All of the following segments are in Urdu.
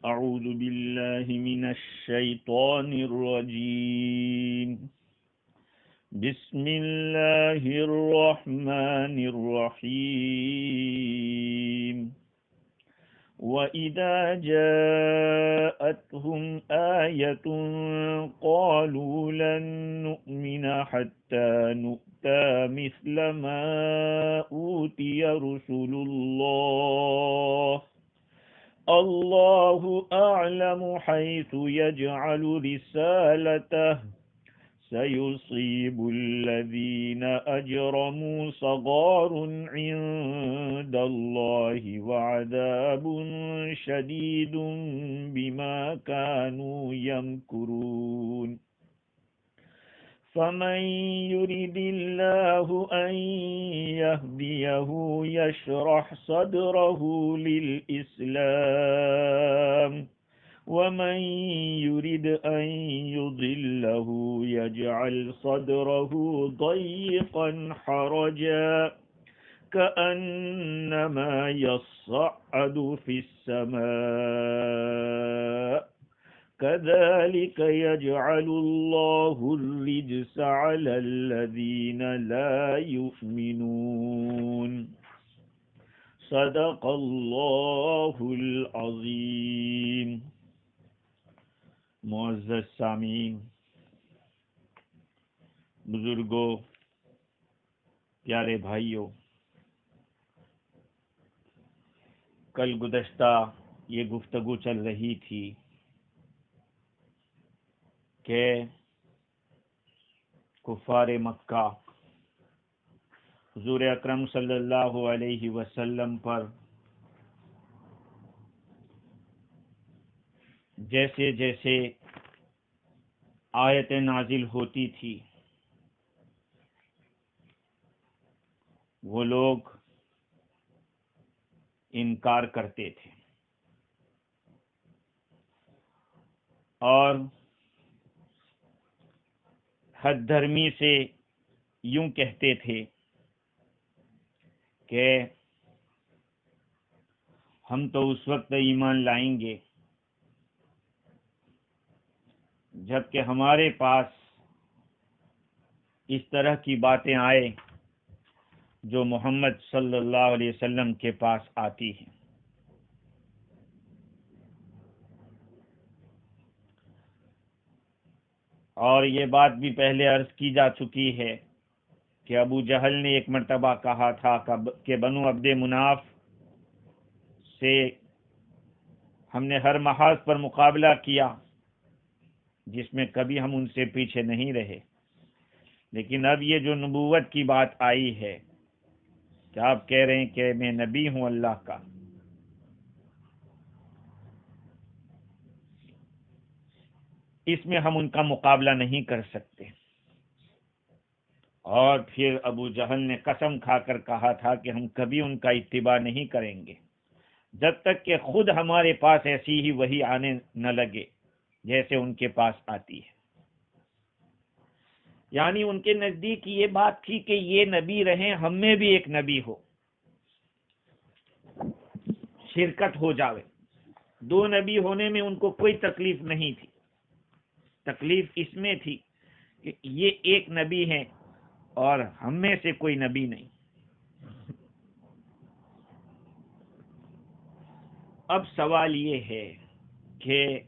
أعوذ بالله من الشيطان الرجيم بسم الله الرحمن الرحيم وَإِذَا جَاءَتْهُمْ آيَةٌ قَالُوا لَن نُّؤْمِنَ حَتَّى نُؤْتَى مِثْلَ مَا أُوتِيَ رُسُلُ اللَّهِ اللَّهُ أَعْلَمُ حَيْثُ يَجْعَلُ رِسَالَتَهُ سَيُصِيبُ الَّذِينَ أَجْرَمُوا صَغَارٌ عِندَ اللَّهِ وَعَذَابٌ شَدِيدٌ بِمَا كَانُوا يَمْكُرُونَ فَمَن يُرِدِ اللَّهُ أَن يَهْدِيَهُ يَشْرَحْ صَدْرَهُ لِلْإِسْلَامِ وَمَن يُرِدْ أَن يُضِلَّهُ يَجْعَلْ صَدْرَهُ ضَيِّقًا حَرَجًا كَأَنَّمَا يَصَّعَّدُ فِي السَّمَاءِ كَذَلِكَ يَجْعَلُ اللَّهُ الرِّجْسَ عَلَى الَّذِينَ لَا يُؤْمِنُونَ صدق اللہ العظیم۔ معزز سامعین، بزرگوں، پیارے بھائیوں، کل گزشتہ یہ گفتگو چل رہی تھی کہ کفار مکہ حضور اکرم صلی اللہ علیہ وسلم پر جیسے جیسے آیت نازل ہوتی تھی وہ لوگ انکار کرتے تھے اور حد دھرمی سے یوں کہتے تھے کہ ہم تو اس وقت ایمان لائیں گے جبکہ ہمارے پاس اس طرح کی باتیں آئے جو محمد صلی اللہ علیہ وسلم کے پاس آتی ہیں۔ اور یہ بات بھی پہلے عرض کی جا چکی ہے کہ ابو جہل نے ایک مرتبہ کہا تھا کہ بنو عبد مناف سے ہم نے ہر محاذ پر مقابلہ کیا جس میں کبھی ہم ان سے پیچھے نہیں رہے، لیکن اب یہ جو نبوت کی بات آئی ہے کہ آپ کہہ رہے ہیں کہ میں نبی ہوں اللہ کا، اس میں ہم ان کا مقابلہ نہیں کر سکتے۔ اور پھر ابو جہل نے قسم کھا کر کہا تھا کہ ہم کبھی ان کا اتباع نہیں کریں گے جب تک کہ خود ہمارے پاس ایسی ہی وحی آنے نہ لگے جیسے ان کے پاس آتی ہے۔ یعنی ان کے نزدیک یہ بات تھی کہ یہ نبی رہیں، ہم میں بھی ایک نبی ہو، شرکت ہو جاوے۔ دو نبی ہونے میں ان کو کوئی تکلیف نہیں تھی، تکلیف اس میں تھی کہ یہ ایک نبی ہیں اور ہم میں سے کوئی نبی نہیں۔ اب سوال یہ ہے کہ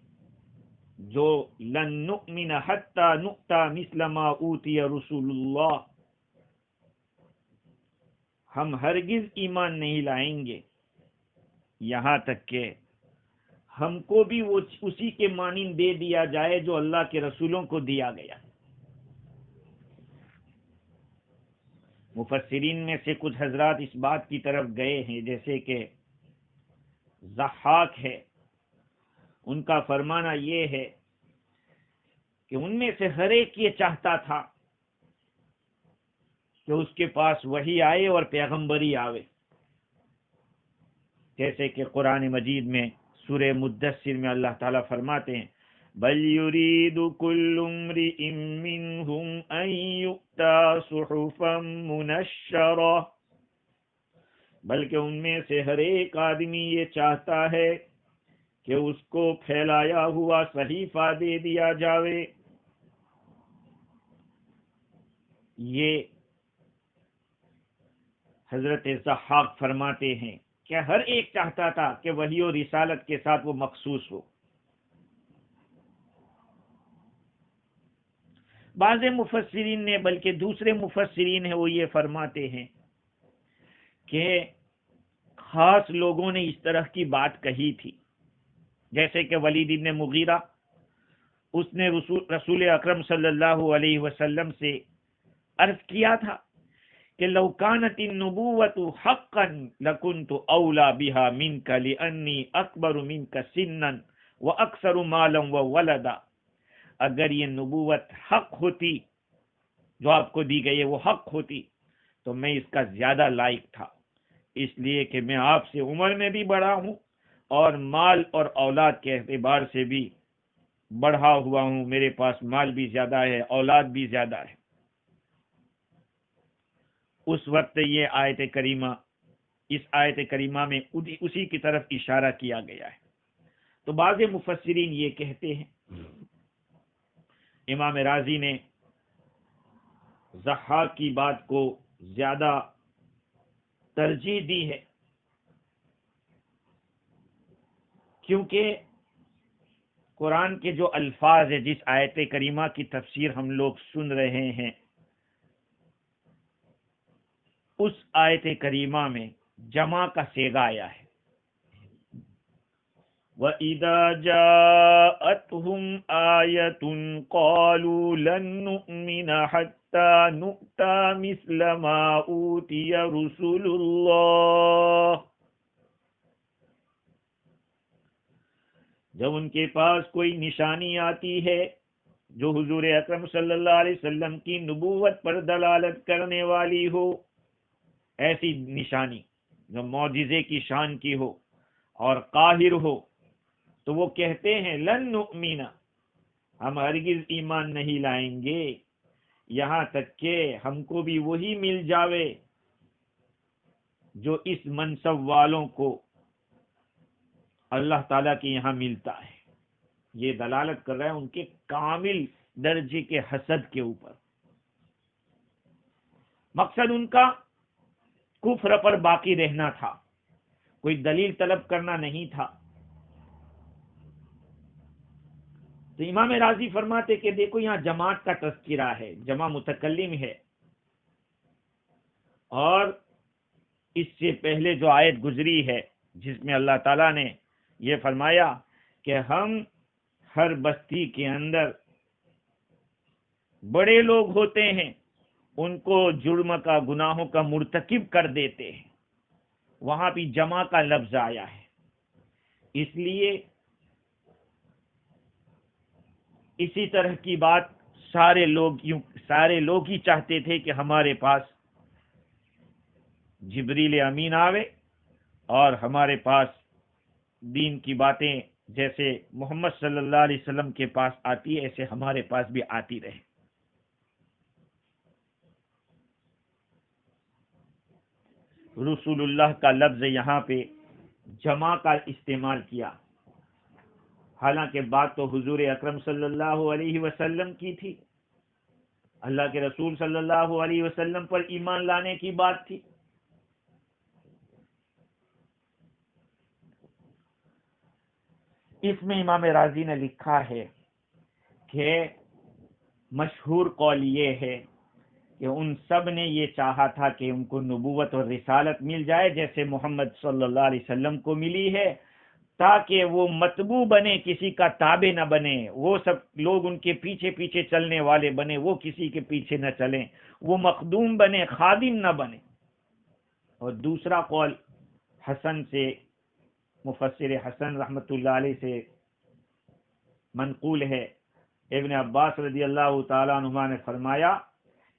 جو لن نؤمن حتی نؤتی مثل ما اوتی رسول اللہ، ہم ہرگز ایمان نہیں لائیں گے یہاں تک کہ ہم کو بھی وہ اسی کے مانند دے دیا جائے جو اللہ کے رسولوں کو دیا گیا۔ مفسرین میں سے کچھ حضرات اس بات کی طرف گئے ہیں، جیسے کہ ضحاک ہے، ان کا فرمانا یہ ہے کہ ان میں سے ہر ایک یہ چاہتا تھا کہ اس کے پاس وحی آئے اور پیغمبری آوے، جیسے کہ قرآن مجید میں سورہ مدثر میں اللہ تعالیٰ فرماتے ہیں بل يريد كل امرئ منهم ان يؤتى صحفا منشرة، بلکہ ان میں سے ہر ایک آدمی یہ چاہتا ہے کہ اس کو پھیلایا ہوا صحیفہ دے دیا جاوے. یہ حضرت ضحاک فرماتے ہیں کہ ہر ایک چاہتا تھا کہ وحی و رسالت کے ساتھ وہ مخصوص ہو. بعض مفسرین نے، بلکہ دوسرے مفسرین ہیں، وہ یہ فرماتے ہیں کہ خاص لوگوں نے اس طرح کی بات کہی تھی، جیسے کہ ولید ابن مغیرہ، اس نے رسول اکرم صلی اللہ علیہ وسلم سے عرض کیا تھا کہ لو كانت النبوۃ حقا لكنت اولى بها منك لاني اکبر منك سنا واکثر مالا وولدا. اگر یہ نبوت حق ہوتی، جو آپ کو دی گئی ہے وہ حق ہوتی، تو میں اس کا زیادہ لائق تھا، اس لیے کہ میں آپ سے عمر میں بھی بڑا ہوں اور مال اور اولاد کے اعتبار سے بھی بڑھا ہوا ہوں. میرے پاس مال بھی زیادہ ہے، اولاد بھی زیادہ ہے. اس وقت یہ آیت کریمہ، اس آیت کریمہ میں اسی کی طرف اشارہ کیا گیا ہے. تو بعض مفسرین یہ کہتے ہیں، امام رازی نے ضحاک کی بات کو زیادہ ترجیح دی ہے، کیونکہ قرآن کے جو الفاظ ہیں، جس آیت کریمہ کی تفسیر ہم لوگ سن رہے ہیں، اس آیت کریمہ میں جمع کا صیغہ آیا ہے. وَإِذَا جَاءَتْهُمْ آيَةٌ قَالُوا لَن نُؤْمِنَ حَتَّى نُؤْتَى مِثْلَ مَا أُوتِيَ رُسُلُ اللَّهِ. جب ان کے پاس کوئی نشانی آتی ہے جو حضور اکرم صلی اللہ علیہ وسلم کی نبوت پر دلالت کرنے والی ہو، ایسی نشانی جو معجزے کی شان کی ہو اور قاہر ہو، تو وہ کہتے ہیں لن نؤمن، ہم ہرگز ایمان نہیں لائیں گے یہاں تک کہ ہم کو بھی وہی مل جاوے جو اس منصب والوں کو اللہ تعالیٰ کے یہاں ملتا ہے. یہ دلالت کر رہا ہے ان کے کامل درجے کے حسد کے اوپر. مقصد ان کا کفر پر باقی رہنا تھا، کوئی دلیل طلب کرنا نہیں تھا. تو امام راضی فرماتے کہ دیکھو یہاں جماعت کا تذکرہ ہے، جمع متکلم ہے، اور اس سے پہلے جو آیت گزری ہے جس میں اللہ تعالیٰ نے یہ فرمایا کہ ہم ہر بستی کے اندر بڑے لوگ ہوتے ہیں ان کو جرم کا، گناہوں کا مرتکب کر دیتے ہیں، وہاں بھی جمع کا لفظ آیا ہے. اس لیے اسی طرح کی بات سارے لوگ ہی چاہتے تھے کہ ہمارے پاس جبریل امین آوے اور ہمارے پاس دین کی باتیں جیسے محمد صلی اللہ علیہ وسلم کے پاس آتی ہے ایسے ہمارے پاس بھی آتی رہے. رسول اللہ کا لفظ یہاں پہ جمع کا استعمال کیا، حالانکہ بات تو حضور اکرم صلی اللہ علیہ وسلم کی تھی، اللہ کے رسول صلی اللہ علیہ وسلم پر ایمان لانے کی بات تھی. اس میں امام راضی نے لکھا ہے کہ مشہور قول یہ ہے کہ ان سب نے یہ چاہا تھا کہ ان کو نبوت اور رسالت مل جائے جیسے محمد صلی اللہ علیہ وسلم کو ملی ہے، تاکہ وہ متبوع بنے، کسی کا تابع نہ بنے، وہ سب لوگ ان کے پیچھے پیچھے چلنے والے بنے، وہ کسی کے پیچھے نہ چلیں، وہ مخدوم بنے، خادم نہ بنے. اور دوسرا قول حسن سے، مفسر حسن رحمۃ اللہ علیہ سے منقول ہے، ابن عباس رضی اللہ تعالیٰ عنہما نے فرمایا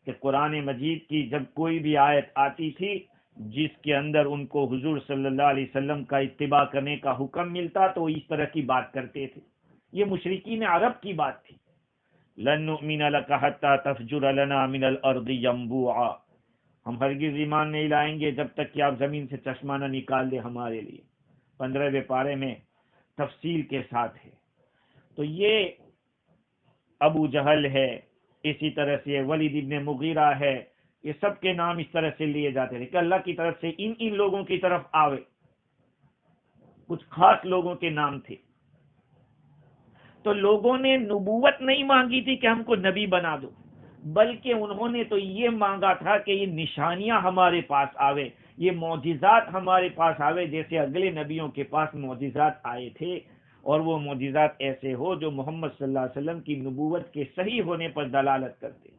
کہ قرآن مجید کی جب کوئی بھی آیت آتی تھی جس کے اندر ان کو حضور صلی اللہ علیہ وسلم کا اتباع کرنے کا حکم ملتا تو وہ اس طرح کی بات کرتے تھے. یہ مشرکین عرب کی بات تھی. لن نؤمن لک حتی تفجر لنا من الارض ینبوعا، ہم ہرگز ایمان نہیں لائیں گے جب تک کہ آپ زمین سے چشمہ نہ نکال دیں ہمارے لیے. 15ویں پارے میں تفصیل کے ساتھ ہے. تو یہ ابو جہل ہے، اسی طرح سے ولید ابن مغیرہ ہے، یہ سب کے نام اس طرح سے لیے جاتے تھے کہ اللہ کی طرف سے ان لوگوں کی طرف آوے. کچھ خاص لوگوں کے نام تھے. تو لوگوں نے نبوت نہیں مانگی تھی کہ ہم کو نبی بنا دو، بلکہ انہوں نے تو یہ مانگا تھا کہ یہ نشانیاں ہمارے پاس آوے، یہ معجزات ہمارے پاس آوے، جیسے اگلے نبیوں کے پاس معجزات آئے تھے، اور وہ معجزات ایسے ہو جو محمد صلی اللہ علیہ وسلم کی نبوت کے صحیح ہونے پر دلالت کرتے.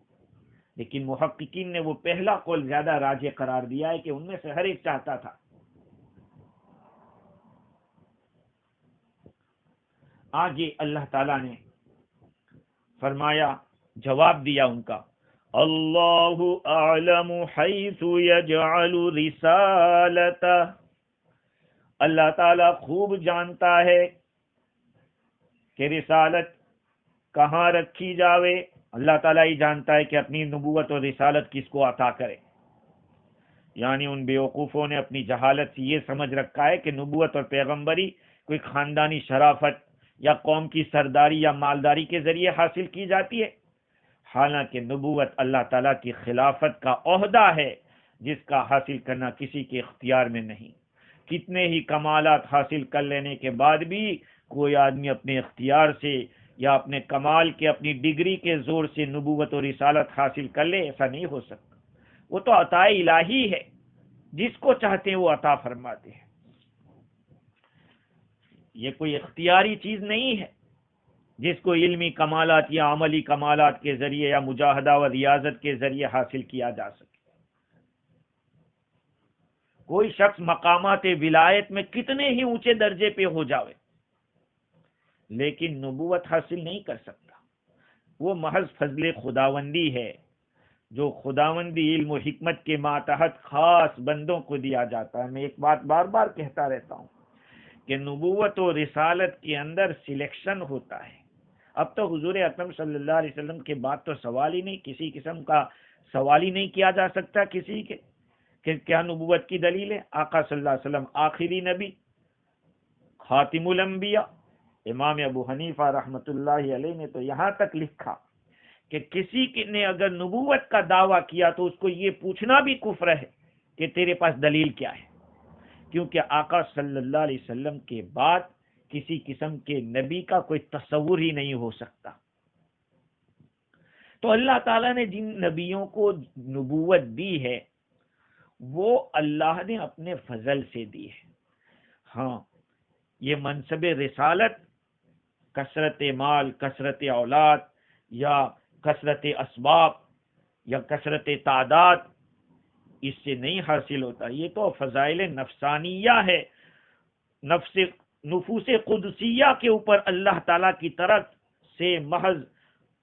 لیکن محققین نے وہ پہلا قول زیادہ راجح قرار دیا ہے کہ ان میں سے ہر ایک چاہتا تھا. آگے اللہ تعالیٰ نے فرمایا، جواب دیا ان کا، اللہ اعلم حیث یجعل رسالتہ، اللہ تعالیٰ خوب جانتا ہے کہ رسالت کہاں رکھی جاوے. اللہ تعالیٰ ہی جانتا ہے کہ اپنی نبوت اور رسالت کس کو عطا کرے. یعنی ان بیوقوفوں نے اپنی جہالت سے یہ سمجھ رکھا ہے کہ نبوت اور پیغمبری کوئی خاندانی شرافت یا قوم کی سرداری یا مالداری کے ذریعے حاصل کی جاتی ہے، حالانکہ نبوت اللہ تعالیٰ کی خلافت کا عہدہ ہے جس کا حاصل کرنا کسی کے اختیار میں نہیں. کتنے ہی کمالات حاصل کر لینے کے بعد بھی کوئی آدمی اپنے اختیار سے یا اپنے کمال کے اپنی ڈگری کے زور سے نبوت اور رسالت حاصل کر لے، ایسا نہیں ہو سکتا. وہ تو عطا الہی ہے، جس کو چاہتے ہیں وہ عطا فرماتے ہیں. یہ کوئی اختیاری چیز نہیں ہے جس کو علمی کمالات یا عملی کمالات کے ذریعے یا مجاہدہ و ریاضت کے ذریعے حاصل کیا جا سکے. کوئی شخص مقامات ولایت میں کتنے ہی اونچے درجے پہ ہو جاوے لیکن نبوت حاصل نہیں کر سکتا. وہ محض فضل خداوندی ہے جو خداوندی علم و حکمت کے ماتحت خاص بندوں کو دیا جاتا ہے. میں ایک بات بار بار کہتا رہتا ہوں کہ نبوت و رسالت کے اندر سلیکشن ہوتا ہے. اب تو حضور اکرم صلی اللہ علیہ وسلم کے بعد تو سوال ہی نہیں، کسی قسم کا سوال ہی نہیں کیا جا سکتا کسی کے کہ کیا نبوت کی دلیل ہے. آقا صلی اللہ علیہ وسلم آخری نبی، خاتم الانبیاء. امام ابو حنیفہ رحمۃ اللہ علیہ نے تو یہاں تک لکھا کہ کسی نے اگر نبوت کا دعویٰ کیا تو اس کو یہ پوچھنا بھی کفر ہے کہ تیرے پاس دلیل کیا ہے، کیونکہ آقا صلی اللہ علیہ وسلم کے بعد کسی قسم کے نبی کا کوئی تصور ہی نہیں ہو سکتا. تو اللہ تعالیٰ نے جن نبیوں کو نبوت دی ہے وہ اللہ نے اپنے فضل سے دی ہے. ہاں، یہ منصب رسالت کثرت مال، کثرت اولاد یا کثرت اسباب یا کثرت تعداد اس سے نہیں حاصل ہوتا. یہ تو فضائل نفسانیہ ہے، نفوس قدسیہ کے اوپر اللہ تعالیٰ کی طرف سے محض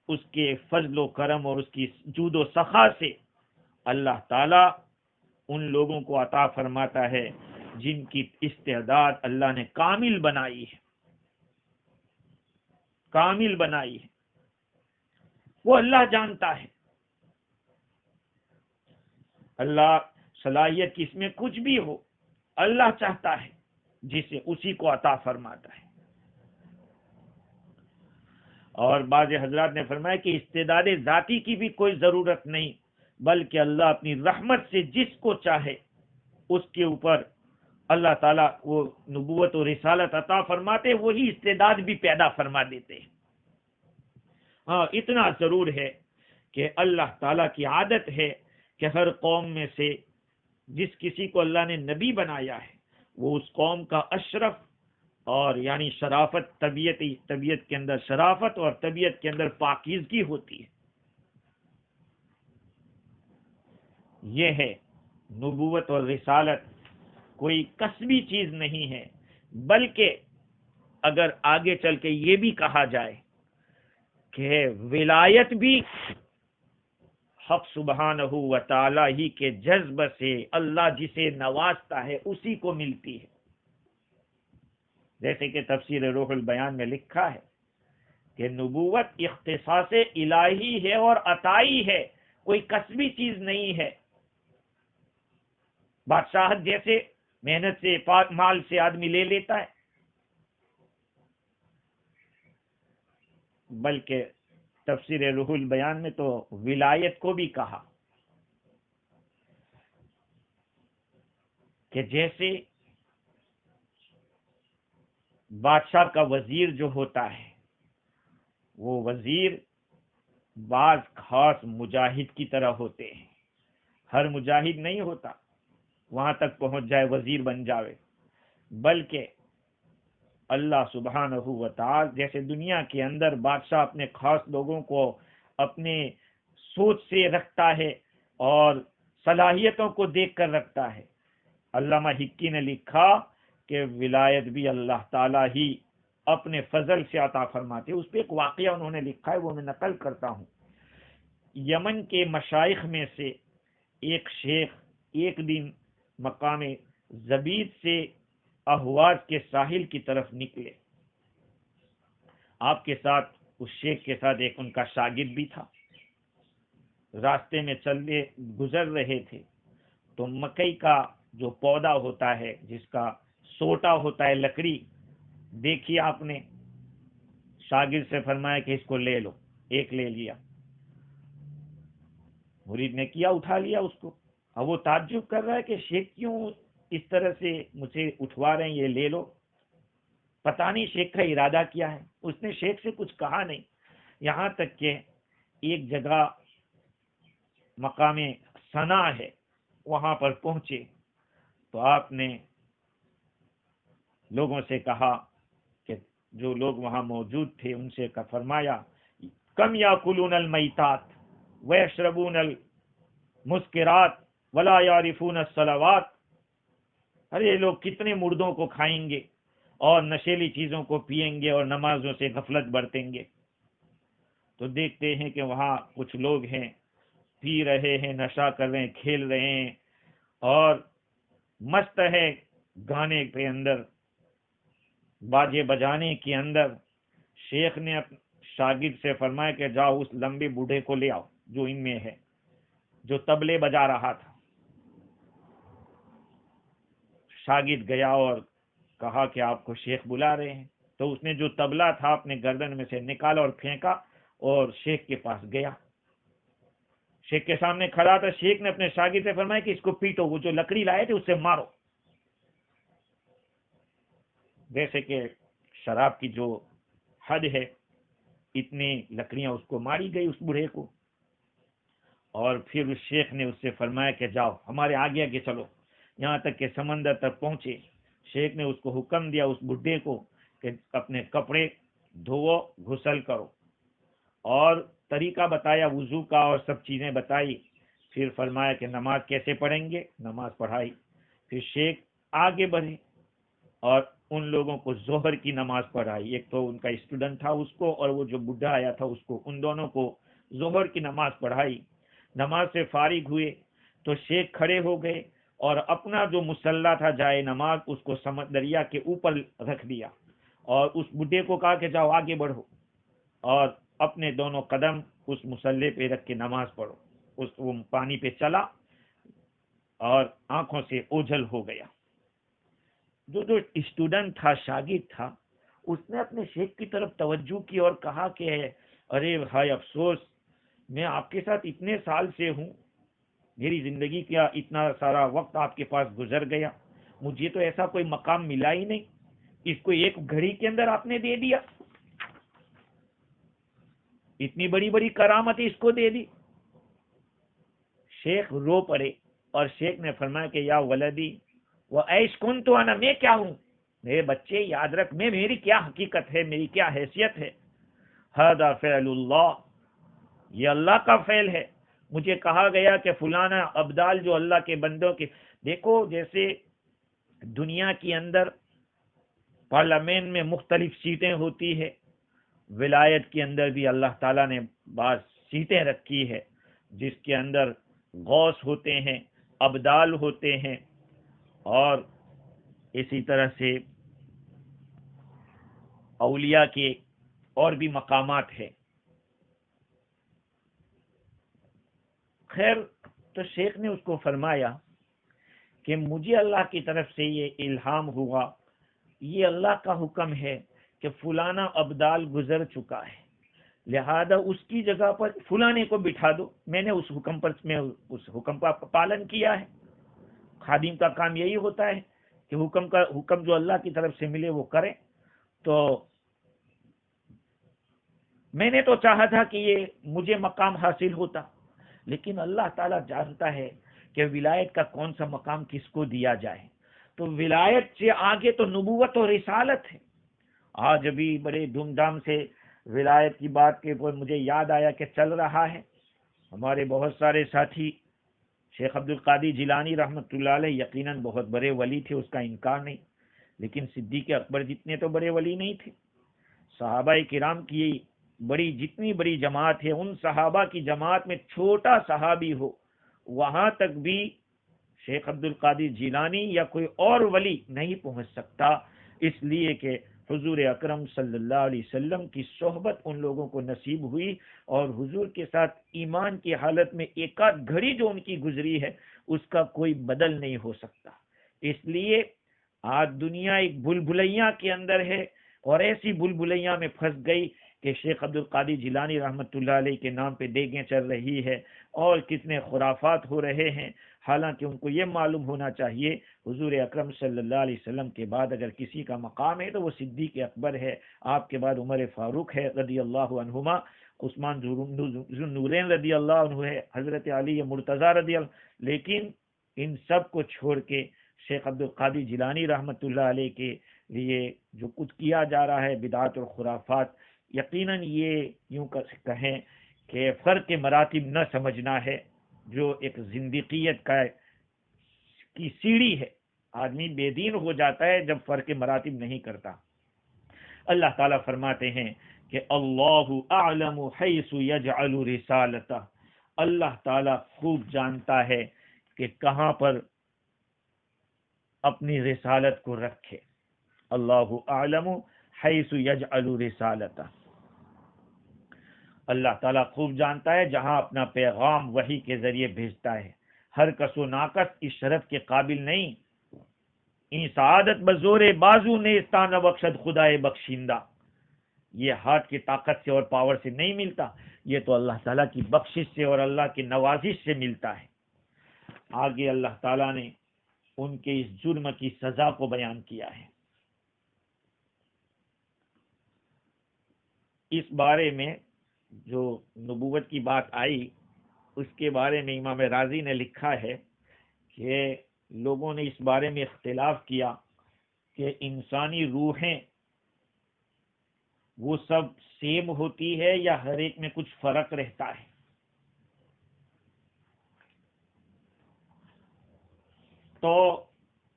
اس کے فضل و کرم اور اس کی جود و سخا سے اللہ تعالیٰ ان لوگوں کو عطا فرماتا ہے جن کی استعداد اللہ نے کامل بنائی ہے، کامل بنائی ہے. وہ اللہ جانتا ہے. اللہ صلاحیت کس میں کچھ بھی ہو، اللہ چاہتا ہے جسے اسی کو عطا فرماتا ہے. اور بعض حضرات نے فرمایا کہ استعداد ذاتی کی بھی کوئی ضرورت نہیں، بلکہ اللہ اپنی رحمت سے جس کو چاہے اس کے اوپر اللہ تعالیٰ وہ نبوت و رسالت عطا فرماتے، وہی استعداد بھی پیدا فرما دیتے. ہاں، اتنا ضرور ہے کہ اللہ تعالیٰ کی عادت ہے کہ ہر قوم میں سے جس کسی کو اللہ نے نبی بنایا ہے وہ اس قوم کا اشرف اور یعنی شرافت، طبیعت کے اندر شرافت اور طبیعت کے اندر پاکیزگی ہوتی ہے. یہ ہے نبوت اور رسالت کوئی کسبی چیز نہیں ہے، بلکہ اگر آگے چل کے یہ بھی کہا جائے کہ ولایت بھی حق سبحانہ و تعالی ہی کے جذب سے اللہ جسے نوازتا ہے اسی کو ملتی ہے. جیسے کہ تفسیر روح البیان میں لکھا ہے کہ نبوت اختصاص الہی ہے اور عطائی ہے، کوئی کسبی چیز نہیں ہے. بادشاہت جیسے محنت سے مال سے آدمی لے لیتا ہے، بلکہ تفسیر روح البیان میں تو ولایت کو بھی کہا کہ جیسے بادشاہ کا وزیر جو ہوتا ہے، وہ وزیر بعض خاص مجاہد کی طرح ہوتے ہیں، ہر مجاہد نہیں ہوتا وہاں تک پہنچ جائے وزیر بن جاوے، بلکہ اللہ سبحانہ و تعالی جیسے دنیا کے اندر بادشاہ اپنے خاص لوگوں کو اپنے سوچ سے رکھتا ہے اور صلاحیتوں کو دیکھ کر رکھتا ہے، علامہ حقی نے لکھا کہ ولایت بھی اللہ تعالیٰ ہی اپنے فضل سے عطا فرماتے۔ اس پہ ایک واقعہ انہوں نے لکھا ہے، وہ میں نقل کرتا ہوں۔ یمن کے مشائخ میں سے ایک شیخ ایک دن مقام زبید سے اہواز کے ساحل کی طرف نکلے، آپ کے ساتھ اس شیخ کے ساتھ ایک ان کا شاگرد بھی تھا۔ راستے میں چلتے گزر رہے تھے تو مکئی کا جو پودا ہوتا ہے، جس کا سوٹا ہوتا ہے لکڑی، دیکھی آپ نے، شاگرد سے فرمایا کہ اس کو لے لو، ایک لے لیا، مرید نے کیا، اٹھا لیا اس کو۔ اب وہ تعجب کر رہا ہے کہ شیخ کیوں اس طرح سے مجھے اٹھوا رہے ہیں، یہ لے لو، پتہ نہیں شیخ کا ارادہ کیا ہے۔ اس نے شیخ سے کچھ کہا نہیں، یہاں تک کہ ایک جگہ مقام ثنا ہے، وہاں پر پہنچے تو آپ نے لوگوں سے کہا کہ جو لوگ وہاں موجود تھے ان سے فرمایا کم یاکلون المیتات ویشربون المسکرات ولا یعرفون الصلوات، ارے لوگ کتنے مردوں کو کھائیں گے اور نشیلی چیزوں کو پیئیں گے اور نمازوں سے غفلت برتیں گے۔ تو دیکھتے ہیں کہ وہاں کچھ لوگ ہیں، پی رہے ہیں، نشہ کر رہے ہیں، کھیل رہے ہیں اور مست ہے گانے کے اندر، باجے بجانے کے اندر۔ شیخ نے شاگرد سے فرمایا کہ جاؤ اس لمبے بوڑھے کو لے آؤ جو ان میں ہے، جو طبلے بجا رہا تھا۔ شاگرد گیا اور کہا کہ آپ کو شیخ بلا رہے ہیں، تو اس نے جو طبلہ تھا اپنے گردن میں سے نکالا اور پھینکا اور شیخ کے پاس گیا، شیخ کے سامنے کھڑا تھا۔ شیخ نے اپنے شاگرد سے فرمایا کہ اس کو پیٹو، وہ جو لکڑی لائے تھے اس سے مارو۔ جیسے کہ شراب کی جو حد ہے، اتنی لکڑیاں اس کو ماری گئی، اس بوڑھے کو۔ اور پھر اس شیخ نے اس سے فرمایا کہ جاؤ ہمارے آگے آگے چلو، یہاں تک کہ سمندر تک پہنچے۔ شیخ نے اس کو حکم دیا، اس بڈھے کو، کہ اپنے کپڑے دھوو، غسل کرو، اور طریقہ بتایا وضو کا اور سب چیزیں بتائی۔ پھر فرمایا کہ نماز کیسے پڑھیں گے، نماز پڑھائی۔ پھر شیخ آگے بڑھے اور ان لوگوں کو ظہر کی نماز پڑھائی، ایک تو ان کا اسٹوڈنٹ تھا اس کو، اور وہ جو بڈھا آیا تھا اس کو، ان دونوں کو ظہر کی نماز پڑھائی۔ نماز سے فارغ ہوئے تو شیخ کھڑے ہو گئے اور اپنا جو مصلی تھا جائے نماز، اس کو دریا کے اوپر رکھ دیا اور اس بڈھے کو کہا کہ جاؤ آگے بڑھو اور اپنے دونوں قدم اس مصلی پہ رکھ کے نماز پڑھو۔ وہ پانی پہ چلا اور آنکھوں سے اوجھل ہو گیا۔ جو اسٹوڈنٹ تھا، شاگرد تھا، اس نے اپنے شیخ کی طرف توجہ کی اور کہا کہ ارے بھائی افسوس، میں آپ کے ساتھ اتنے سال سے ہوں، میری زندگی کا اتنا سارا وقت آپ کے پاس گزر گیا، مجھے تو ایسا کوئی مقام ملا ہی نہیں، اس کو ایک گھڑی کے اندر آپ نے دے دیا، اتنی بڑی بڑی کرامت اس کو دے دی۔ شیخ رو پڑے اور شیخ نے فرمایا کہ یا ولدی وہ عیش کن تو انا، میں کیا ہوں، میرے بچے یاد رکھ، میری کیا حقیقت ہے، میری کیا حیثیت ہے۔ ھذا فعل اللہ، یہ اللہ کا فعل ہے۔ مجھے کہا گیا کہ فلانا ابدال جو اللہ کے بندوں کے، دیکھو جیسے دنیا کے اندر پارلیمنٹ میں مختلف سیٹیں ہوتی ہے، ولایت کے اندر بھی اللہ تعالیٰ نے بعض سیٹیں رکھی ہے جس کے اندر غوث ہوتے ہیں، ابدال ہوتے ہیں، اور اسی طرح سے اولیاء کے اور بھی مقامات ہیں۔ خیر، تو شیخ نے اس کو فرمایا کہ مجھے اللہ کی طرف سے یہ الہام ہوا، یہ اللہ کا حکم ہے کہ فلانا ابدال گزر چکا ہے، لہذا اس کی جگہ پر فلانے کو بٹھا دو، میں نے اس حکم کا پالن کیا ہے۔ خادم کا کام یہی ہوتا ہے کہ حکم جو اللہ کی طرف سے ملے وہ کرے۔ تو میں نے تو چاہا تھا کہ یہ مجھے مقام حاصل ہوتا، لیکن اللہ تعالیٰ جانتا ہے کہ ولایت کا کون سا مقام کس کو دیا جائے۔ تو ولایت سے آگے تو نبوت اور رسالت ہے۔ آج ابھی بڑے دھوم دھام سے ولایت کی بات کے پر مجھے یاد آیا کہ چل رہا ہے، ہمارے بہت سارے ساتھی شیخ عبد القادر جیلانی رحمۃ اللہ علیہ یقیناً بہت بڑے ولی تھے، اس کا انکار نہیں، لیکن صدیق اکبر جتنے تو بڑے ولی نہیں تھے۔ صحابہ کرام کی جتنی بڑی جماعت ہے، ان صحابہ کی جماعت میں چھوٹا صحابی ہو وہاں تک بھی شیخ عبد القادر جیلانی یا کوئی اور ولی نہیں پہنچ سکتا، اس لیے کہ حضور اکرم صلی اللہ علیہ وسلم کی صحبت ان لوگوں کو نصیب ہوئی، اور حضور کے ساتھ ایمان کی حالت میں ایک آدھ گھڑی جو ان کی گزری ہے اس کا کوئی بدل نہیں ہو سکتا۔ اس لیے آج دنیا ایک بھلبھلیاں کے اندر ہے، اور ایسی بھلبھلیاں میں پھنس گئی کہ شیخ عبد القادر جیلانی رحمۃ اللہ علیہ کے نام پہ دیگیں چل رہی ہے اور کتنے خرافات ہو رہے ہیں، حالانکہ ان کو یہ معلوم ہونا چاہیے حضور اکرم صلی اللہ علیہ وسلم کے بعد اگر کسی کا مقام ہے تو وہ صدیق اکبر ہے، آپ کے بعد عمر فاروق ہے رضی اللہ عنہما، عثمان ذو النورین رضی اللہ عنہ ہے، حضرت علی مرتضی رضی اللہ، لیکن ان سب کو چھوڑ کے شیخ عبد القادر جیلانی رحمۃ اللہ علیہ کے لیے جو کچھ کیا جا رہا ہے بدعات اور خرافات، یقیناً یہ یوں کہیں کہ فرق مراتب نہ سمجھنا ہے، جو ایک زندقیت کی سیڑھی ہے۔ آدمی بے دین ہو جاتا ہے جب فرق مراتب نہیں کرتا۔ اللہ تعالیٰ فرماتے ہیں کہ اللہ اعلم حیث یجعل رسالتہ، اللہ تعالیٰ خوب جانتا ہے کہ کہاں پر اپنی رسالت کو رکھے۔ اللہ اعلم حیث یجعل رسالتہ، اللہ تعالیٰ خوب جانتا ہے جہاں اپنا پیغام وحی کے ذریعے بھیجتا ہے۔ ہر کس و ناقص اس شرف کے قابل نہیں، این سعادت بزور بازو نیستان بخشد خدائے بخشندہ، یہ ہاتھ کی طاقت سے اور پاور سے نہیں ملتا، یہ تو اللہ تعالیٰ کی بخشش سے اور اللہ کی نوازش سے ملتا ہے۔ آگے اللہ تعالیٰ نے ان کے اس جرم کی سزا کو بیان کیا ہے۔ اس بارے میں جو نبوت کی بات آئی اس کے بارے میں امام رازی نے لکھا ہے کہ لوگوں نے اس بارے میں اختلاف کیا کہ انسانی روحیں وہ سب سیم ہوتی ہے یا ہر ایک میں کچھ فرق رہتا ہے۔ تو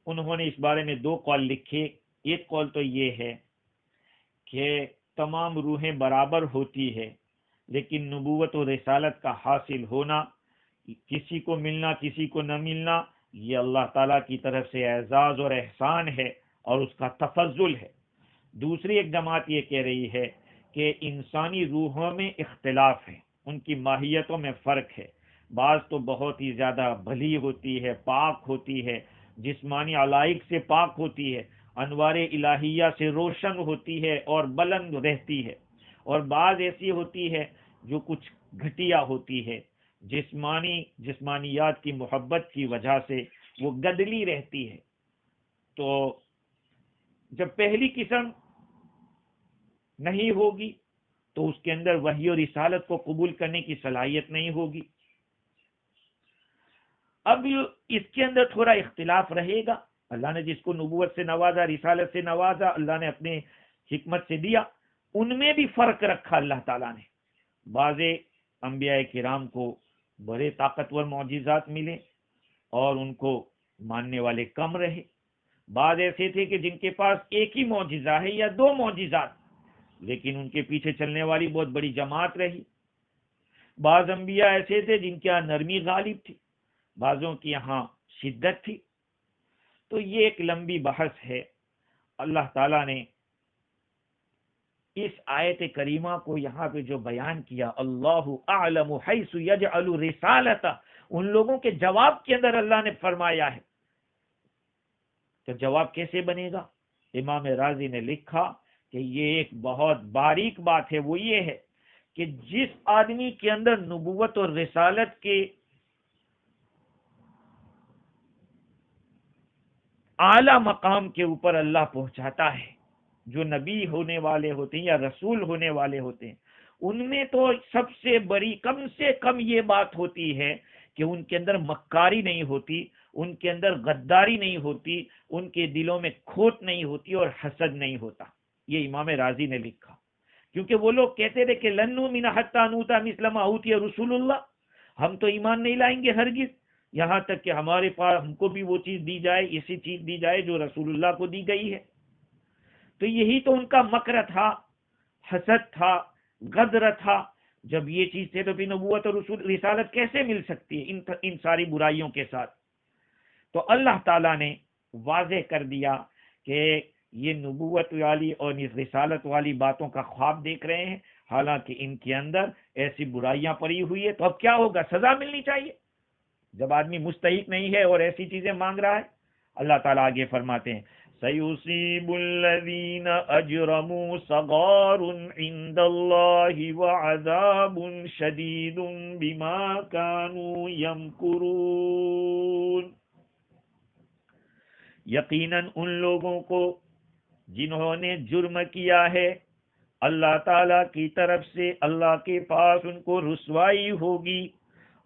انہوں نے اس بارے میں دو قول لکھے۔ ایک قول تو یہ ہے کہ تمام روحیں برابر ہوتی ہے، لیکن نبوت و رسالت کا حاصل ہونا، کسی کو ملنا کسی کو نہ ملنا، یہ اللہ تعالیٰ کی طرف سے اعزاز اور احسان ہے اور اس کا تفضل ہے۔ دوسری ایک جماعت یہ کہہ رہی ہے کہ انسانی روحوں میں اختلاف ہے، ان کی ماہیتوں میں فرق ہے، بعض تو بہت ہی زیادہ بھلی ہوتی ہے، پاک ہوتی ہے، جسمانی علائق سے پاک ہوتی ہے، انوار الہیہ سے روشن ہوتی ہے اور بلند رہتی ہے، اور بعض ایسی ہوتی ہے جو کچھ گھٹیا ہوتی ہے، جسمانیات کی محبت کی وجہ سے وہ گدلی رہتی ہے۔ تو جب پہلی قسم نہیں ہوگی تو اس کے اندر وحی اور رسالت کو قبول کرنے کی صلاحیت نہیں ہوگی۔ اب اس کے اندر تھوڑا اختلاف رہے گا، اللہ نے جس کو نبوت سے نوازا، رسالت سے نوازا، اللہ نے اپنے حکمت سے دیا، ان میں بھی فرق رکھا اللہ تعالیٰ نے۔ بعض انبیاء کرام کو بڑے طاقتور معجزات ملے اور ان کو ماننے والے کم رہے، بعض ایسے تھے کہ جن کے پاس ایک ہی معجزہ ہے یا دو معجزات، لیکن ان کے پیچھے چلنے والی بہت بڑی جماعت رہی۔ بعض انبیاء ایسے تھے جن کے یہاں نرمی غالب تھی، بعضوں کی یہاں شدت تھی۔ تو یہ ایک لمبی بحث ہے۔ اللہ تعالیٰ نے اس آیت کریمہ کو یہاں پہ جو بیان کیا، اللہ اعلم حیث یجعل رسالتہ، ان لوگوں کے جواب کے اندر اللہ نے فرمایا ہے۔ تو جواب کیسے بنے گا؟ امام رازی نے لکھا کہ یہ ایک بہت باریک بات ہے، وہ یہ ہے کہ جس آدمی کے اندر نبوت اور رسالت کے اعلی مقام کے اوپر اللہ پہنچاتا ہے، جو نبی ہونے والے ہوتے ہیں یا رسول ہونے والے ہوتے ہیں، ان میں تو سب سے بڑی کم سے کم یہ بات ہوتی ہے کہ ان کے اندر مکاری نہیں ہوتی، ان کے اندر غداری نہیں ہوتی، ان کے دلوں میں کھوٹ نہیں ہوتی اور حسد نہیں ہوتا۔ یہ امام رازی نے لکھا، کیونکہ وہ لوگ کہتے تھے کہ لن نؤمن حتی نؤتی مثل ما اوتی رسول اللہ، ہم تو ایمان نہیں لائیں گے ہرگز یہاں تک کہ ہمارے پاس ہم کو بھی وہ چیز دی جائے، ایسی چیز دی جائے جو رسول اللہ کو دی گئی ہے۔ تو یہی تو ان کا مکر تھا، حسد تھا، غدر تھا۔ جب یہ چیز تھے تو پھر نبوت اور رسالت کیسے مل سکتی ہے ان ساری برائیوں کے ساتھ؟ تو اللہ تعالیٰ نے واضح کر دیا کہ یہ نبوت والی اور رسالت والی باتوں کا خواب دیکھ رہے ہیں، حالانکہ ان کے اندر ایسی برائیاں پڑی ہوئی ہے۔ تو اب کیا ہوگا؟ سزا ملنی چاہیے جب آدمی مستحق نہیں ہے اور ایسی چیزیں مانگ رہا ہے۔ اللہ تعالیٰ آگے فرماتے ہیں سَيُصِيبُ الَّذِينَ أَجْرَمُوا صَغَارٌ عِندَ اللَّهِ وَعَذَابٌ شَدِيدٌ بِمَا كَانُوا يَمْكُرُونَ۔ یقیناً ان لوگوں کو جنہوں نے جرم کیا ہے، اللہ تعالیٰ کی طرف سے اللہ کے پاس ان کو رسوائی ہوگی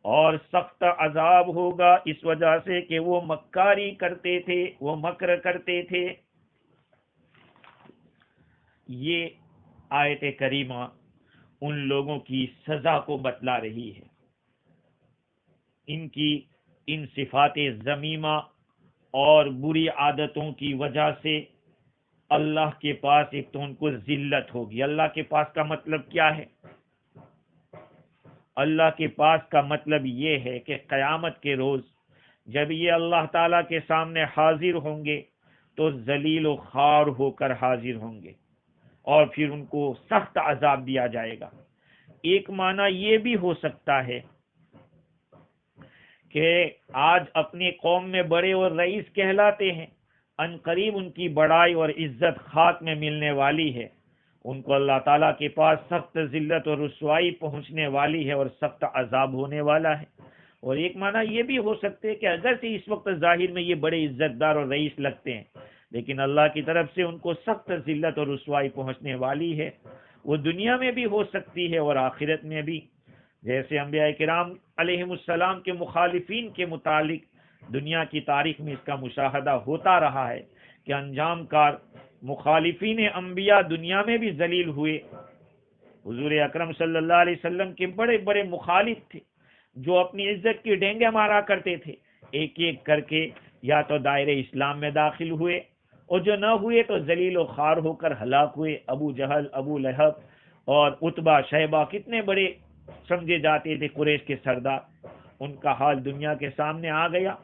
اور سخت عذاب ہوگا، اس وجہ سے کہ وہ مکاری کرتے تھے، وہ مکر کرتے تھے۔ یہ آیت کریمہ ان لوگوں کی سزا کو بتلا رہی ہے، ان کی ان صفات ذمیمہ اور بری عادتوں کی وجہ سے اللہ کے پاس ایک تو ان کو ذلت ہوگی۔ اللہ کے پاس کا مطلب کیا ہے؟ اللہ کے پاس کا مطلب یہ ہے کہ قیامت کے روز جب یہ اللہ تعالیٰ کے سامنے حاضر ہوں گے تو ذلیل و خوار ہو کر حاضر ہوں گے، اور پھر ان کو سخت عذاب دیا جائے گا۔ ایک معنی یہ بھی ہو سکتا ہے کہ آج اپنی قوم میں بڑے اور رئیس کہلاتے ہیں، ان قریب ان کی بڑائی اور عزت خاک میں ملنے والی ہے، ان کو اللہ تعالیٰ کے پاس سخت ذلت اور رسوائی پہنچنے والی ہے اور سخت عذاب ہونے والا ہے۔ اور ایک معنی یہ بھی ہو سکتے کہ اگرچہ اس وقت ظاہر میں یہ بڑے عزت دار اور رئیس لگتے ہیں، لیکن اللہ کی طرف سے ان کو سخت ذلت اور رسوائی پہنچنے والی ہے۔ وہ دنیا میں بھی ہو سکتی ہے اور آخرت میں بھی، جیسے انبیاء کرام علیہم السلام کے مخالفین کے متعلق دنیا کی تاریخ میں اس کا مشاہدہ ہوتا رہا ہے کہ انجام کار مخالفین انبیاء دنیا میں بھی ذلیل ہوئے۔ حضور اکرم صلی اللہ علیہ وسلم کے بڑے بڑے مخالف تھے جو اپنی عزت کی ڈینگے مارا کرتے تھے، ایک ایک کر کے یا تو دائرے اسلام میں داخل ہوئے، اور جو نہ ہوئے تو ذلیل و خوار ہو کر ہلاک ہوئے۔ ابو جہل، ابو لہب اور عتبہ، شیبہ کتنے بڑے سمجھے جاتے تھے قریش کے سردار، ان کا حال دنیا کے سامنے آ گیا،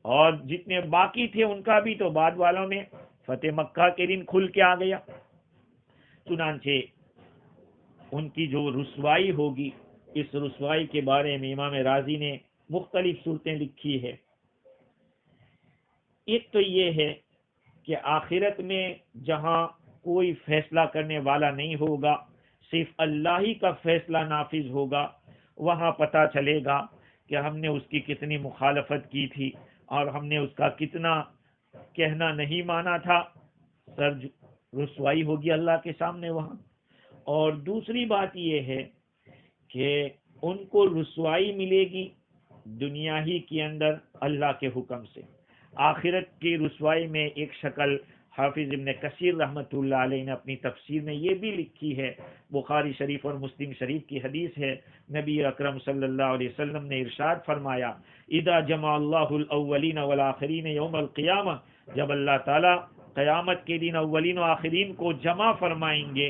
اور جتنے باقی تھے ان کا بھی تو بعد والوں میں فتح مکہ کے دن کھل کے آ گیا۔ چنانچہ ان کی جو رسوائی ہوگی، اس رسوائی کے بارے میں امام رازی نے مختلف صورتیں لکھی ہے۔ ایک تو یہ ہے کہ آخرت میں جہاں کوئی فیصلہ کرنے والا نہیں ہوگا، صرف اللہ ہی کا فیصلہ نافذ ہوگا، وہاں پتہ چلے گا کہ ہم نے اس کی کتنی مخالفت کی تھی اور ہم نے اس کا کتنا کہنا نہیں مانا تھا۔ سر رسوائی ہوگی اللہ کے سامنے وہاں۔ اور دوسری بات یہ ہے کہ ان کو رسوائی ملے گی دنیا ہی کے اندر اللہ کے حکم سے۔ آخرت کی رسوائی میں ایک شکل حافظ ابن کثیر رحمۃ اللہ علیہ نے اپنی تفسیر میں یہ بھی لکھی ہے، بخاری شریف اور مسلم شریف کی حدیث ہے، نبی اکرم صلی اللہ علیہ وسلم نے ارشاد فرمایا اذا جمع اللہ الاولین والآخرین یوم القیامہ، جب اللہ تعالیٰ قیامت کے دن اولین و آخرین کو جمع فرمائیں گے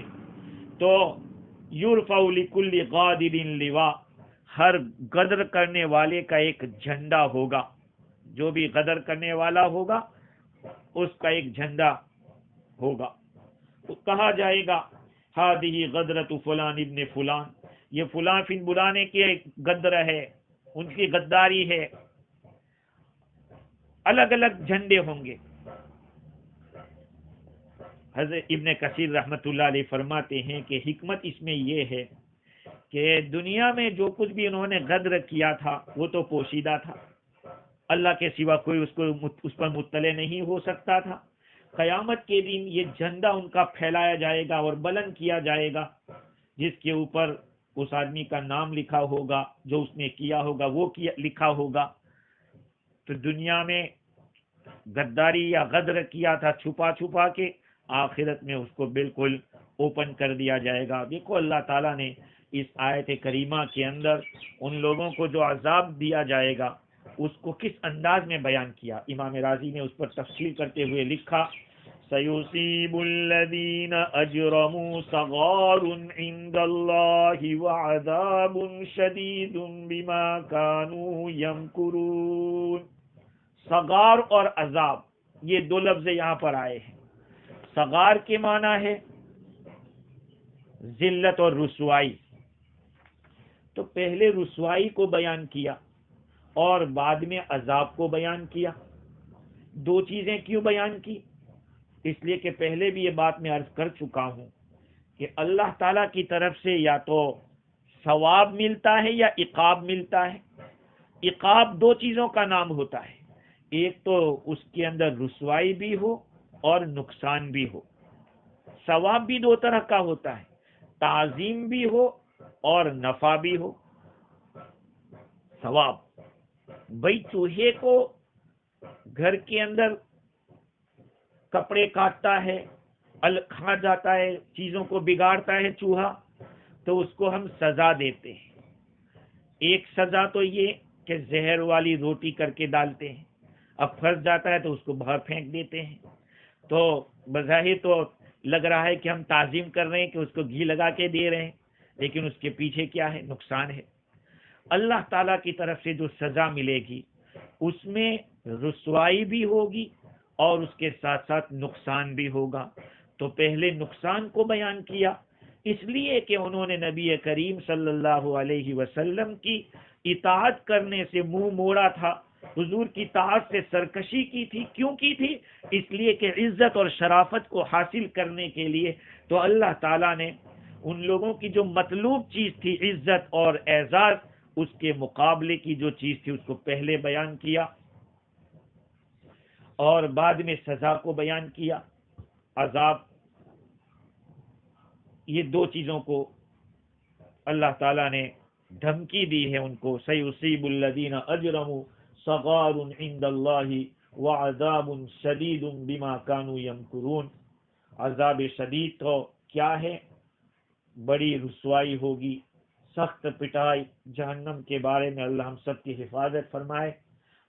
تو یرفع لکل غادر لواء، ہر غدر کرنے والے کا ایک جھنڈا ہوگا، جو بھی غدر کرنے والا ہوگا اس کا ایک جھنڈا ہوگا، تو کہا جائے گا ہذہ غدرۃ فلان ابن فلان، یہ فلاں فن بلانے کی غدر ہے، ان کی غداری ہے۔ الگ الگ جھنڈے ہوں گے۔ حضرت ابن کثیر رحمۃ اللہ علیہ فرماتے ہیں کہ حکمت اس میں یہ ہے کہ دنیا میں جو کچھ بھی انہوں نے غدر کیا تھا وہ تو پوشیدہ تھا، اللہ کے سوا کوئی اس پر مطلع نہیں ہو سکتا تھا۔ قیامت کے دن یہ جھنڈا ان کا پھیلایا جائے گا اور بلند کیا جائے گا، جس کے اوپر اس آدمی کا نام لکھا ہوگا، جو اس نے کیا ہوگا وہ لکھا ہوگا۔ تو دنیا میں غداری یا غدر کیا تھا چھپا چھپا کے، آخرت میں اس کو بالکل اوپن کر دیا جائے گا۔ دیکھو اللہ تعالیٰ نے اس آیت کریمہ کے اندر ان لوگوں کو جو عذاب دیا جائے گا اس کو کس انداز میں بیان کیا۔ امام راضی نے اس پر تفصیل کرتے ہوئے لکھا، سَيُصِيبُ الَّذِينَ أَجْرَمُوا صَغَارٌ عِندَ اللَّهِ وَعَذَابٌ شَدِيدٌ بِمَا كَانُوا يَمْكُرُونَ۔ صغار اور عذاب، یہ دو لفظ یہاں پر آئے ہیں۔ صغار کے معنی ہے ذلت اور رسوائی، تو پہلے رسوائی کو بیان کیا اور بعد میں عذاب کو بیان کیا۔ دو چیزیں کیوں بیان کی؟ اس لیے کہ پہلے بھی یہ بات میں عرض کر چکا ہوں کہ اللہ تعالیٰ کی طرف سے یا تو ثواب ملتا ہے یا عقاب ملتا ہے۔ عقاب دو چیزوں کا نام ہوتا ہے، ایک تو اس کے اندر رسوائی بھی ہو اور نقصان بھی ہو۔ ثواب بھی دو طرح کا ہوتا ہے، تعظیم بھی ہو اور نفع بھی ہو۔ ثواب بھئی چوہے کو گھر کے اندر کپڑے کاٹتا ہے، کھا جاتا ہے، چیزوں کو بگاڑتا ہے چوہا، تو اس کو ہم سزا دیتے ہیں۔ ایک سزا تو یہ کہ زہر والی روٹی کر کے ڈالتے ہیں، اب پھنس جاتا ہے تو اس کو باہر پھینک دیتے ہیں۔ تو بظاہر تو لگ رہا ہے کہ ہم تعظیم کر رہے ہیں کہ اس کو گھی لگا کے دے رہے ہیں، لیکن اس کے پیچھے کیا ہے؟ نقصان ہے۔ اللہ تعالیٰ کی طرف سے جو سزا ملے گی اس میں رسوائی بھی ہوگی اور اس کے ساتھ ساتھ نقصان بھی ہوگا۔ تو پہلے نقصان کو بیان کیا اس لیے کہ انہوں نے نبی کریم صلی اللہ علیہ وسلم کی اطاعت کرنے سے منہ موڑا تھا، حضور کی اطاعت سے سرکشی کی تھی۔ کیوں کی تھی؟ اس لیے کہ عزت اور شرافت کو حاصل کرنے کے لیے تو اللہ تعالیٰ نے ان لوگوں کی جو مطلوب چیز تھی عزت اور اعزاز، اس کے مقابلے کی جو چیز تھی اس کو پہلے بیان کیا اور بعد میں سزا کو بیان کیا، عذاب۔ یہ دو چیزوں کو اللہ تعالیٰ نے دھمکی دی ہے ان کو، سَيُصِيبُ الَّذِينَ أَجْرَمُوا صَغَارٌ عِندَ اللَّهِ وَعَذَابٌ شَدِيدٌ بِمَا كَانُوا يَمْكُرُونَ۔ عذاب شدید تو کیا ہے؟ بڑی رسوائی ہوگی، سخت پٹائی، جہنم کے بارے میں اللہ ہم سب کی حفاظت فرمائے۔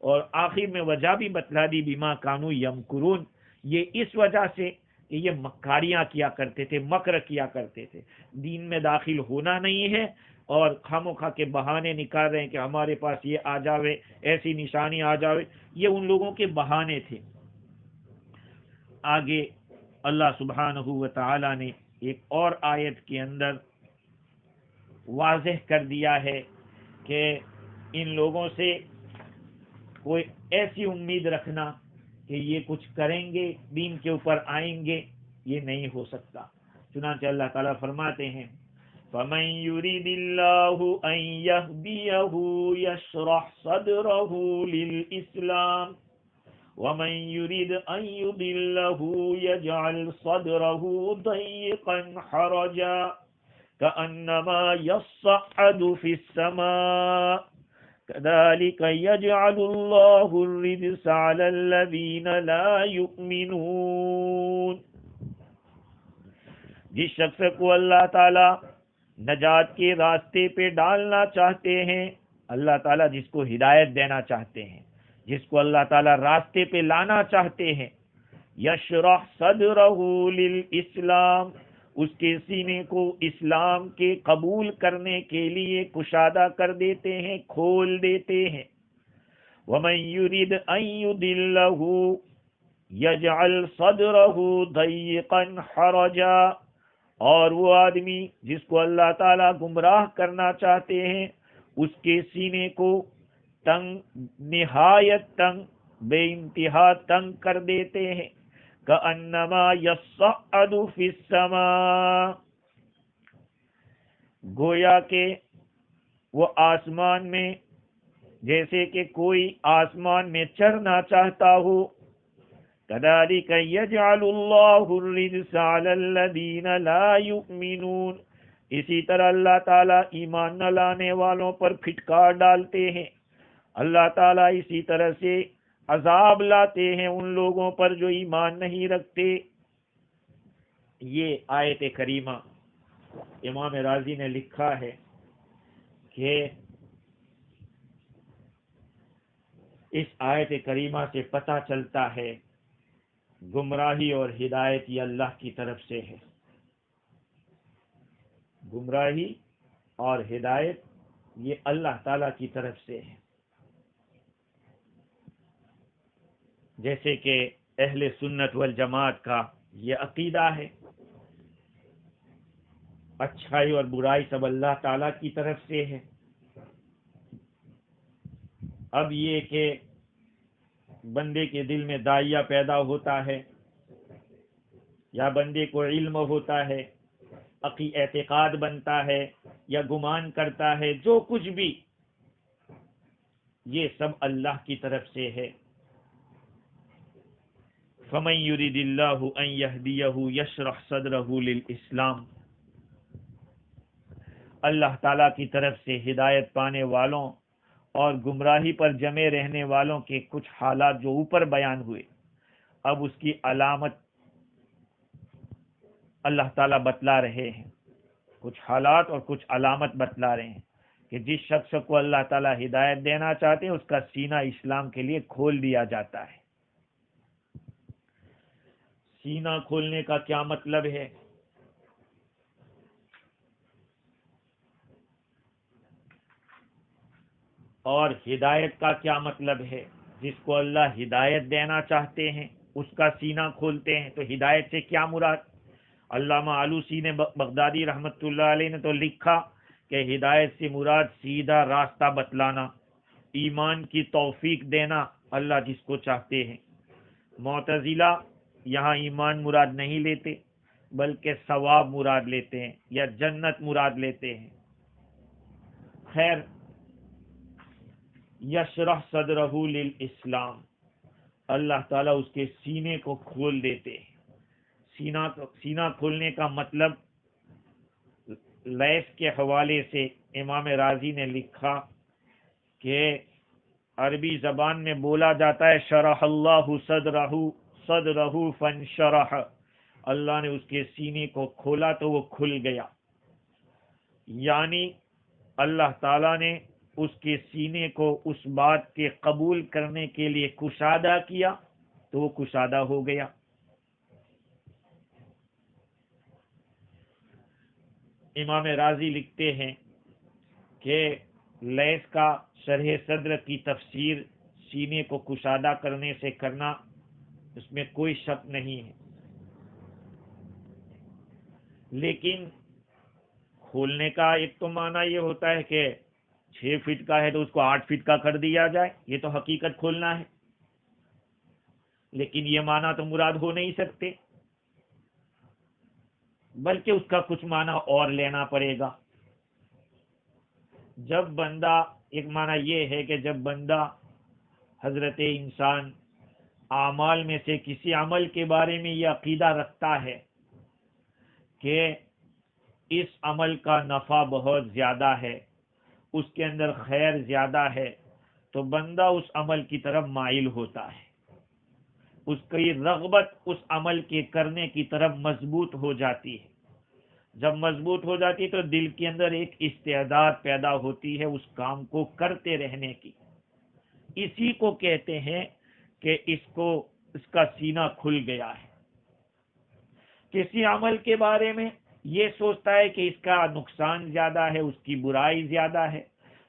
اور آخر میں وجہ بھی بتلا دی، بما کانوا یمکرون، یہ اس وجہ سے کہ یہ مکاریاں کیا کرتے تھے، مکر کیا کرتے تھے، دین میں داخل ہونا نہیں ہے اور خاموخواہ کے بہانے نکال رہے ہیں کہ ہمارے پاس یہ آ جاوے، ایسی نشانی آ جاوے۔ یہ ان لوگوں کے بہانے تھے۔ آگے اللہ سبحانہ و تعالی نے ایک اور آیت کے اندر واضح کر دیا ہے کہ ان لوگوں سے کوئی ایسی امید رکھنا کہ یہ کچھ کریں گے، دین کے اوپر آئیں گے، یہ نہیں ہو سکتا۔ چنانچہ اللہ تعالیٰ فرماتے ہیں فَمَن يُرِدِ اللَّهُ أَن يَهْدِيَهُ يَشْرَحْ صَدْرَهُ لِلْإِسْلَامِ وَمَن يُرِدْ أَن يُضِلَّهُ يَجْعَلْ صَدْرَهُ ضَيِّقًا حَرَجًا كَأَنَّمَا يَصَّعَّدُ فِي السَّمَاءِ كَذَلِكَ يَجْعَلُ اللَّهُ الرِّجْسَ عَلَى الَّذِينَ لَا يُؤْمِنُونَ۔ جس شخص کو اللہ تعالی نجات کے راستے پہ ڈالنا چاہتے ہیں، اللہ تعالیٰ جس کو ہدایت دینا چاہتے ہیں، جس کو اللہ تعالیٰ راستے پہ لانا چاہتے ہیں، یشرح صدرہ للاسلام، اس کے سینے کو اسلام کے قبول کرنے کے لیے کشادہ کر دیتے ہیں، کھول دیتے ہیں۔ وَمَن يُرِدْ أَن يُضِلَّهُ يَجْعَلْ صَدْرَهُ ضَيِّقًا حَرَجًا، اور وہ آدمی جس کو اللہ تعالیٰ گمراہ کرنا چاہتے ہیں اس کے سینے کو تنگ، نہایت تنگ، بے انتہا تنگ کر دیتے ہیں۔ کأنما یصعد فی السماء، گویا کہ وہ آسمان میں جیسے کہ کوئی آسمان میں چڑھنا چاہتا ہو. كذلك يجعل الله الرجس على الذين لا يؤمنون. اسی طرح اللہ تعالیٰ ایمان نہ لانے والوں پر پھٹکار ڈالتے ہیں. اللہ تعالیٰ اسی طرح سے عذاب لاتے ہیں ان لوگوں پر جو ایمان نہیں رکھتے. یہ آیت کریمہ امام راضی نے لکھا ہے کہ اس آیت کریمہ سے پتہ چلتا ہے گمراہی اور ہدایت یہ اللہ کی طرف سے ہے. گمراہی اور ہدایت یہ اللہ تعالی کی طرف سے ہے. جیسے کہ اہل سنت والجماعت کا یہ عقیدہ ہے اچھائی اور برائی سب اللہ تعالی کی طرف سے ہے. اب یہ کہ بندے کے دل میں داعیہ پیدا ہوتا ہے یا بندے کو علم ہوتا ہے، اعتقاد بنتا ہے یا گمان کرتا ہے، جو کچھ بھی یہ سب اللہ کی طرف سے ہے. فَمَن يُرِدِ اللَّهُ أَن يَهْدِيَهُ يَشْرَحْ صَدْرَهُ لِلْإِسْلَامِ. اللہ تعالیٰ کی طرف سے ہدایت پانے والوں اور گمراہی پر جمے رہنے والوں کے کچھ حالات جو اوپر بیان ہوئے، اب اس کی علامت اللہ تعالیٰ بتلا رہے ہیں. کچھ حالات اور کچھ علامت بتلا رہے ہیں کہ جس شخص کو اللہ تعالیٰ ہدایت دینا چاہتے ہیں اس کا سینہ اسلام کے لیے کھول دیا جاتا ہے. سینہ کھولنے کا کیا مطلب ہے؟ اور ہدایت کا کیا مطلب ہے؟ جس کو اللہ ہدایت دینا چاہتے ہیں اس کا سینہ کھولتے ہیں. تو ہدایت سے کیا مراد؟ علامہ آلوسی نے بغدادی رحمت اللہ علیہ نے تو لکھا کہ ہدایت سے مراد سیدھا راستہ بتلانا، ایمان کی توفیق دینا اللہ جس کو چاہتے ہیں. معتزلہ یہاں ایمان مراد نہیں لیتے بلکہ ثواب مراد لیتے ہیں یا جنت مراد لیتے ہیں. خیر، یشرح صدرہ للاسلام، اللہ تعالیٰ اس کے سینے کو کھول دیتے ہیں. سینہ کھولنے کا مطلب لیث کے حوالے سے امام راضی نے لکھا کہ عربی زبان میں بولا جاتا ہے شرح اللہ صدرہ فانشرح، اللہ نے اس کے سینے کو کھولا تو وہ کھل گیا. یعنی اللہ تعالیٰ نے اس کے سینے کو اس بات کے قبول کرنے کے لیے کشادہ کیا تو وہ کشادہ ہو گیا. امام راضی لکھتے ہیں کہ لیث کا شرح صدر کی تفسیر سینے کو کشادہ کرنے سے کرنا اس میں کوئی شک نہیں ہے، لیکن کھولنے کا ایک تو معنی یہ ہوتا ہے کہ 6 فٹ کا ہے تو اس کو 8 فٹ کا کر دیا جائے، یہ تو حقیقت کھولنا ہے. لیکن یہ معنی تو مراد ہو نہیں سکتے بلکہ اس کا کچھ معنی اور لینا پڑے گا. جب بندہ، ایک معنی یہ ہے کہ جب بندہ حضرت انسان اعمال میں سے کسی عمل کے بارے میں یہ عقیدہ رکھتا ہے کہ اس عمل کا نفع بہت زیادہ ہے، اس کے اندر خیر زیادہ ہے، تو بندہ اس عمل کی طرف مائل ہوتا ہے، اس کی رغبت اس عمل کے کرنے کی طرف مضبوط ہو جاتی ہے. جب مضبوط ہو جاتی ہے تو دل کے اندر ایک استعداد پیدا ہوتی ہے اس کام کو کرتے رہنے کی. اسی کو کہتے ہیں کہ اس کا سینہ کھل گیا ہے. کسی عمل کے بارے میں یہ سوچتا ہے کہ اس کا نقصان زیادہ ہے، اس کی برائی زیادہ ہے،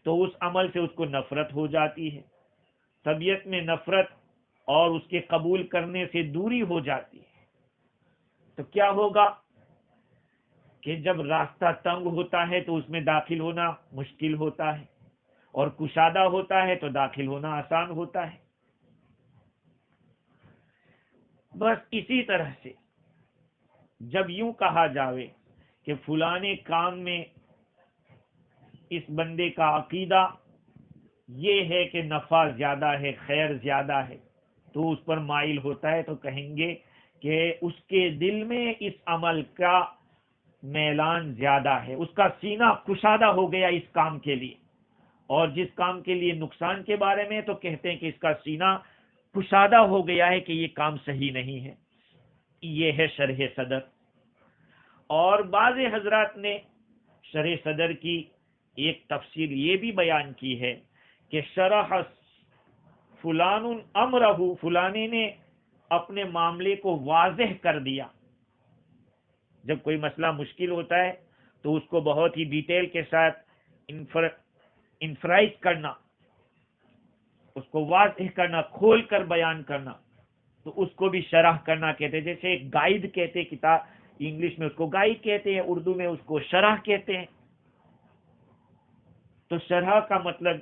تو اس عمل سے اس کو نفرت ہو جاتی ہے. طبیعت میں نفرت اور اس کے قبول کرنے سے دوری ہو جاتی ہے. تو کیا ہوگا کہ جب راستہ تنگ ہوتا ہے تو اس میں داخل ہونا مشکل ہوتا ہے، اور کشادہ ہوتا ہے تو داخل ہونا آسان ہوتا ہے. بس اسی طرح سے جب یوں کہا جاوے کہ فلانے کام میں اس بندے کا عقیدہ یہ ہے کہ نفع زیادہ ہے، خیر زیادہ ہے، تو اس پر مائل ہوتا ہے، تو کہیں گے کہ اس کے دل میں اس عمل کا میلان زیادہ ہے، اس کا سینہ کشادہ ہو گیا اس کام کے لیے، اور جس کام کے لیے نقصان کے بارے میں تو کہتے ہیں کہ اس کا سینہ کشادہ ہو گیا ہے کہ یہ کام صحیح نہیں ہے۔ یہ ہے شرح صدر۔ اور بعض حضرات نے شرح صدر کی ایک تفسیر یہ بھی بیان کی ہے کہ شرح فلان امرہ، فلانے نے اپنے معاملے کو واضح کر دیا۔ جب کوئی مسئلہ مشکل ہوتا ہے تو اس کو بہت ہی ڈیٹیل کے ساتھ انفرائز کرنا، اس کو واضح کرنا، کھول کر بیان کرنا، تو اس کو بھی شرح کرنا کہتے ہیں۔ جیسے ایک گائیڈ کہتے ہیں، کتاب انگلش میں اس کو گائیڈ کہتے ہیں، اردو میں اس کو شرح کہتے ہیں۔ تو شرح کا مطلب،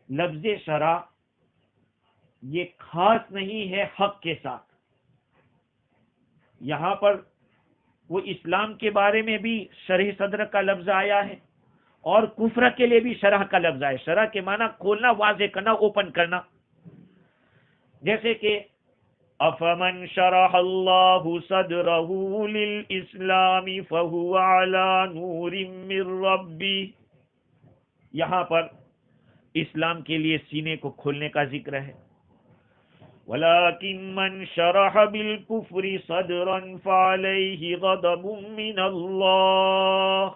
لفظ شرح یہ خاص نہیں ہے حق کے ساتھ، یہاں پر وہ اسلام کے بارے میں بھی شرح صدر کا لفظ آیا ہے، اور کفر کے لیے بھی شرح کا لفظ آیا ہے۔ شرح کے معنی کھولنا، واضح کرنا، اوپن کرنا۔ جیسے کہ افمن شرح اللہ صدرہ للاسلام فہو علی نور من ربی، یہاں پر اسلام کے لیے سینے کو کھولنے کا ذکر ہے۔ وَلَكِن مَّن شَرَحَ بِالْكُفْرِ صَدْرًا فَعَلَيْهِ غَضَبٌ مِّنَ اللَّهِ،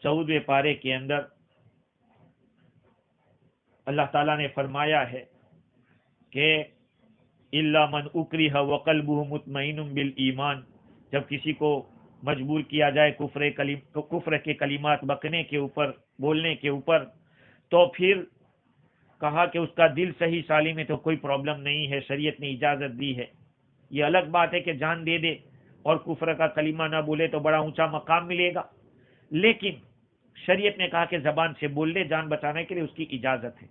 14ویں پارے کے اندر اللہ تعالیٰ نے فرمایا ہے کہ إِلَّا مَنْ أُكْرِهَ وَقَلْبُهُ مُطْمَئِنٌ بِالْإِيمَانِ، جب کسی کو مجبور کیا جائے کفر کے کلمات بکنے کے اوپر، بولنے کے اوپر، تو پھر کہا کہ اس کا دل صحیح سالم ہے تو کوئی پرابلم نہیں ہے، شریعت نے اجازت دی ہے۔ یہ الگ بات ہے کہ جان دے دے اور کفر کا کلمہ نہ بولے تو بڑا اونچا مقام ملے گا، لیکن شریعت نے کہا کہ زبان سے بول لے، جان بچانے کے لیے اس کی اجازت ہے۔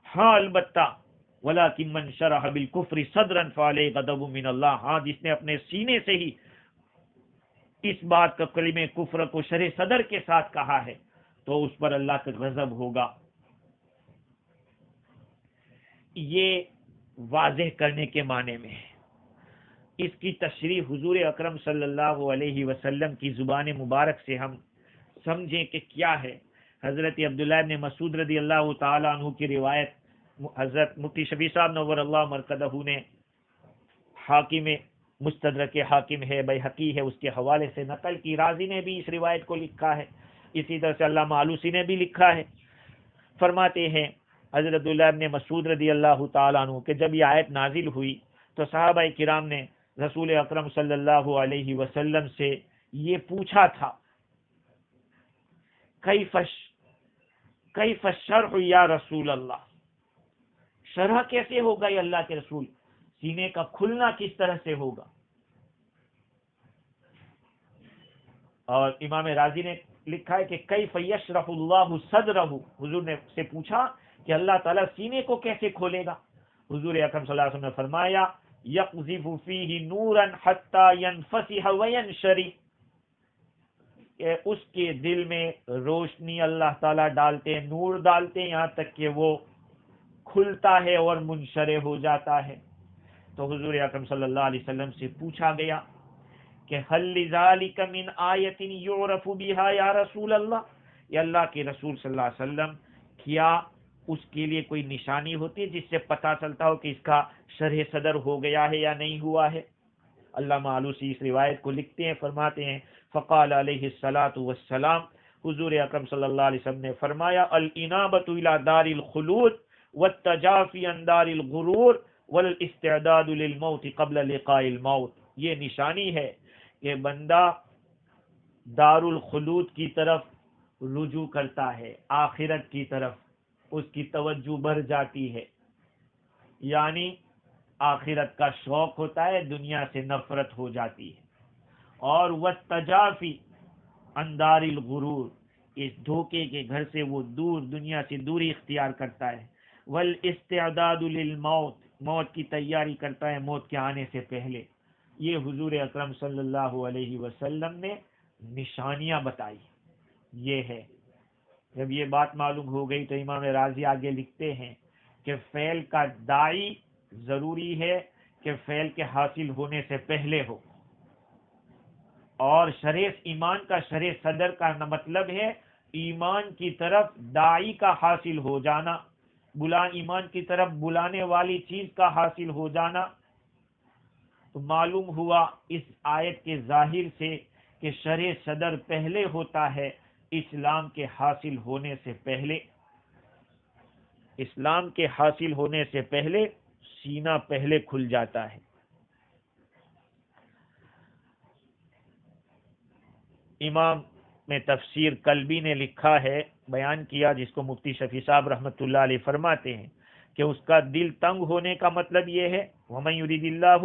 ہاں البتہ وَلَكِن مَّن شَرَحَ بِالْكُفْرِ صَدْرًا فَعَلَيْهِ غَضَبٌ مِّنَ اللَّهِ، ہاں جس نے اپنے سینے سے ہی اس بات کا کلمہ کفر کو شرح صدر کے ساتھ کہا ہے تو اس پر اللہ کا غضب ہوگا۔ یہ واضح کرنے کے معنی میں ہے۔ اس کی تشریح حضور اکرم صلی اللہ علیہ وسلم کی زبان مبارک سے ہم سمجھیں کہ کیا ہے۔ حضرت عبداللہ بن مسعود رضی اللہ تعالیٰ عنہ کی روایت حضرت مفتی شفیع صاحب نور اللہ مرکزہ نے حاکم مستدرک حاکم ہے، بیہقی ہے، اس کے حوالے سے نقل کی۔ رازی نے بھی اس روایت کو لکھا ہے، اسی طرح سے علامہ آلوسی نے بھی لکھا ہے۔ فرماتے ہیں حضرت عبداللہ بن مسعود رضی اللہ تعالیٰ عنہ کہ جب یہ آیت نازل ہوئی تو صحابہ کرام نے رسول اکرم صلی اللہ علیہ وسلم سے یہ پوچھا تھا، کیف الشرح یا رسول اللہ، شرح کیسے ہوگا یا اللہ کے رسول، سینے کا کھلنا کس طرح سے ہوگا؟ اور امام راضی نے لکھا ہے کہ کیف یشرح اللہ صدرہ، حضور نے سے پوچھا کہ اللہ تعالیٰ سینے کو کیسے کھولے گا؟ حضور اکرم صلی اللہ علیہ وسلم نے فرمایا یقذف فیہ نورا حتی ینفسح وینشری، کہ اس کے دل میں روشنی اللہ تعالیٰ ڈالتے ہیں، نور ڈالتے ہیں، یہاں تک کہ وہ کھلتا ہے اور منشرح ہو جاتا ہے۔ تو حضور اکرم صلی اللہ علیہ وسلم سے پوچھا گیا کہ هل لذلك من آیت یعرف بها یا رسول اللہ، یا اللہ کے رسول صلی اللہ علیہ وسلم، کیا اس کے لیے کوئی نشانی ہوتی ہے جس سے پتہ چلتا ہو کہ اس کا شرح صدر ہو گیا ہے یا نہیں ہوا ہے؟ علامہ آلوسی اس روایت کو لکھتے ہیں، فرماتے ہیں فقال علیہ الصلاۃ والسلام، حضور اکرم صلی اللہ علیہ وسلم نے فرمایا الانابۃ الی دار الخلود والتجافی عن دار الغرور والاستعداد للموت قبل لقاء الموت، یہ نشانی ہے کہ بندہ دار الخلود کی طرف رجوع کرتا ہے، آخرت کی طرف اس کی توجہ بڑھ جاتی ہے، یعنی آخرت کا شوق ہوتا ہے، دنیا سے نفرت ہو جاتی ہے۔ اور والتجافی عن دار الغرور، اس دھوکے کے گھر سے وہ دور، دنیا سے دوری اختیار کرتا ہے۔ والاستعداد للموت، موت کی تیاری کرتا ہے موت کے آنے سے پہلے۔ یہ حضور اکرم صلی اللہ علیہ وسلم نے نشانیاں بتائی. یہ ہے. جب یہ بات معلوم ہو گئی تو امام رازی آگے لکھتے ہیں کہ فعل کا داعی ضروری ہے کہ فعل کے حاصل ہونے سے پہلے ہو، اور شرح ایمان کا شرح صدر کا مطلب ہے ایمان کی طرف داعی کا حاصل ہو جانا، ایمان کی طرف بلانے والی چیز کا حاصل ہو جانا. تو معلوم ہوا اس آیت کے ظاہر سے کہ شرح صدر پہلے ہوتا ہے اسلام کے حاصل ہونے سے پہلے. اسلام کے حاصل ہونے سے پہلے سینہ پہلے کھل جاتا ہے. امام میں تفسیر قلبی نے لکھا ہے، بیان کیا، جس کو مفتی شفیع صاحب رحمۃ اللہ علیہ فرماتے ہیں کہ اس کا دل تنگ ہونے کا مطلب یہ ہے وَمَن يُرِدِ اللَّهُ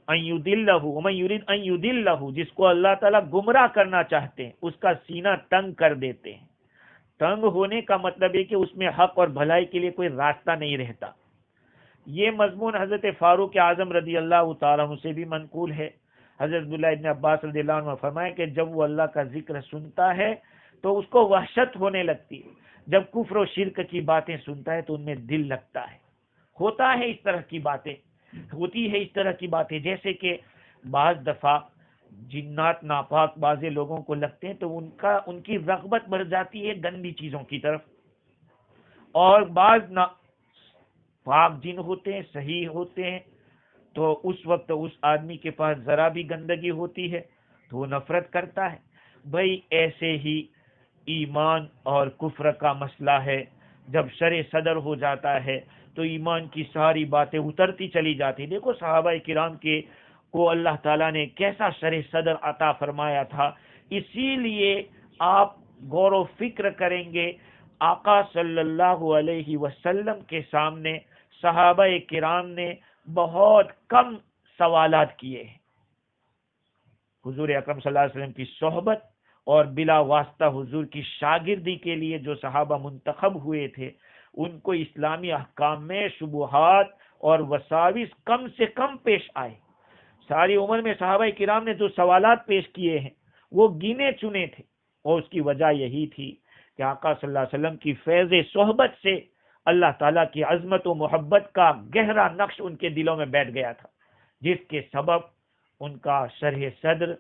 أَن يُضِلَّهُ وَمَن يُرِدْ أَن يُضِلَّهُ، جس کو اللہ تعالیٰ گمراہ کرنا چاہتے ہیں اس کا سینہ تنگ کر دیتے ہیں. تنگ ہونے کا مطلب ہے کہ اس میں حق اور بھلائی کے لیے کوئی راستہ نہیں رہتا. یہ مضمون حضرت فاروق اعظم رضی اللہ تعالیٰ عنہ سے بھی منقول ہے. حضرت عبداللہ ابن عباس رضی اللہ عنہ فرمائے کہ جب وہ اللہ کا ذکر سنتا ہے تو اس کو وحشت ہونے لگتی ہے. جب کفر و شرک کی باتیں سنتا ہے تو ان میں دل لگتا ہے. ہوتا ہے اس طرح کی باتیں، ہوتی ہے اس طرح کی باتیں، جیسے کہ بعض دفعہ جنات ناپاک بازے لوگوں کو لگتے ہیں تو ان کی رغبت بڑھ جاتی ہے گندی چیزوں کی طرف، اور بعض پاک جن ہوتے ہیں، صحیح ہوتے ہیں، تو اس وقت اس آدمی کے پاس ذرا بھی گندگی ہوتی ہے تو وہ نفرت کرتا ہے. بھائی ایسے ہی ایمان اور کفر کا مسئلہ ہے. جب شرع صدر ہو جاتا ہے تو ایمان کی ساری باتیں اترتی چلی جاتی. دیکھو صحابہ کرام کو اللہ تعالیٰ نے کیسا شرع صدر عطا فرمایا تھا. اسی لیے آپ غور و فکر کریں گے آقا صلی اللہ علیہ وسلم کے سامنے صحابہ کرام نے بہت کم سوالات کیے ہیں. حضور اکرم صلی اللہ علیہ وسلم کی صحبت اور بلا واسطہ حضور کی شاگردی کے لیے جو صحابہ منتخب ہوئے تھے ان کو اسلامی احکام میں شبہات اور وساوس کم سے کم پیش آئے. ساری عمر میں صحابہ کرام نے جو سوالات پیش کیے ہیں وہ گنے چنے تھے، اور اس کی وجہ یہی تھی کہ آقا صلی اللہ علیہ وسلم کی فیض صحبت سے اللہ تعالیٰ کی عظمت و محبت کا گہرا نقش ان کے دلوں میں بیٹھ گیا تھا، جس کے سبب ان کا شرح صدر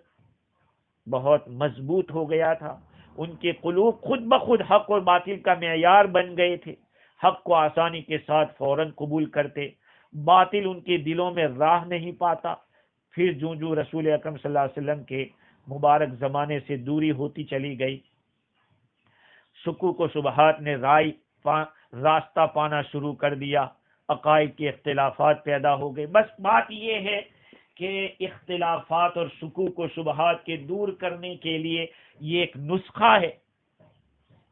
بہت مضبوط ہو گیا تھا. ان کے قلوب خود بخود حق اور باطل کا معیار بن گئے تھے. حق کو آسانی کے ساتھ فوراً قبول کرتے، باطل ان کے دلوں میں راہ نہیں پاتا. پھر جو رسول اکرم صلی اللہ علیہ وسلم کے مبارک زمانے سے دوری ہوتی چلی گئی، شکوک و شبہات نے راستہ پانا شروع کر دیا، عقائد کے اختلافات پیدا ہو گئے. بس بات یہ ہے کہ اختلافات اور شکوک و شبہات کے دور کرنے کے لیے یہ ایک نسخہ ہے.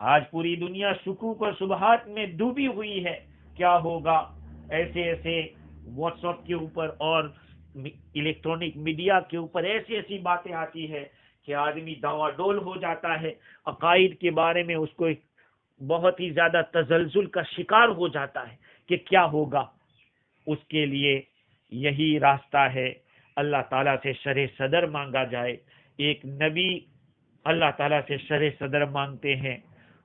آج پوری دنیا شکوک اور شبہات میں ڈوبی ہوئی ہے. کیا ہوگا؟ ایسے واٹس ایپ کے اوپر اور الیکٹرانک میڈیا کے اوپر ایسی باتیں آتی ہے کہ آدمی داوا ڈول ہو جاتا ہے. عقائد کے بارے میں اس کو بہت ہی زیادہ تزلزل کا شکار ہو جاتا ہے کہ کیا ہوگا. اس کے لیے یہی راستہ ہے، اللہ تعالیٰ سے شرح صدر مانگا جائے. ایک نبی اللہ تعالیٰ سے شرح صدر مانگتے ہیں.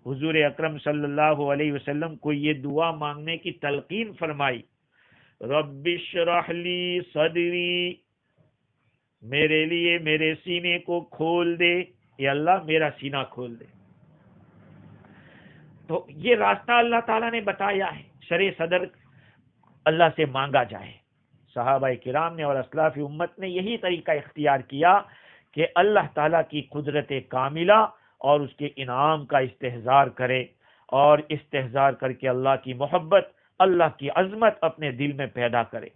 حضور اکرم صلی اللہ علیہ وسلم کو یہ دعا مانگنے کی تلقین فرمائی، رب اشرح لی صدری، میرے لیے میرے سینے کو کھول دے، یا اللہ میرا سینہ کھول دے. تو یہ راستہ اللہ تعالیٰ نے بتایا ہے، شرح صدر اللہ سے مانگا جائے. صحابہ کرام نے اور اسلاف امت نے یہی طریقہ اختیار کیا کہ اللہ تعالیٰ کی قدرت کاملہ اور اس کے انعام کا استحضار کرے، اور استحضار کر کے اللہ کی محبت، اللہ کی عظمت اپنے دل میں پیدا کرے.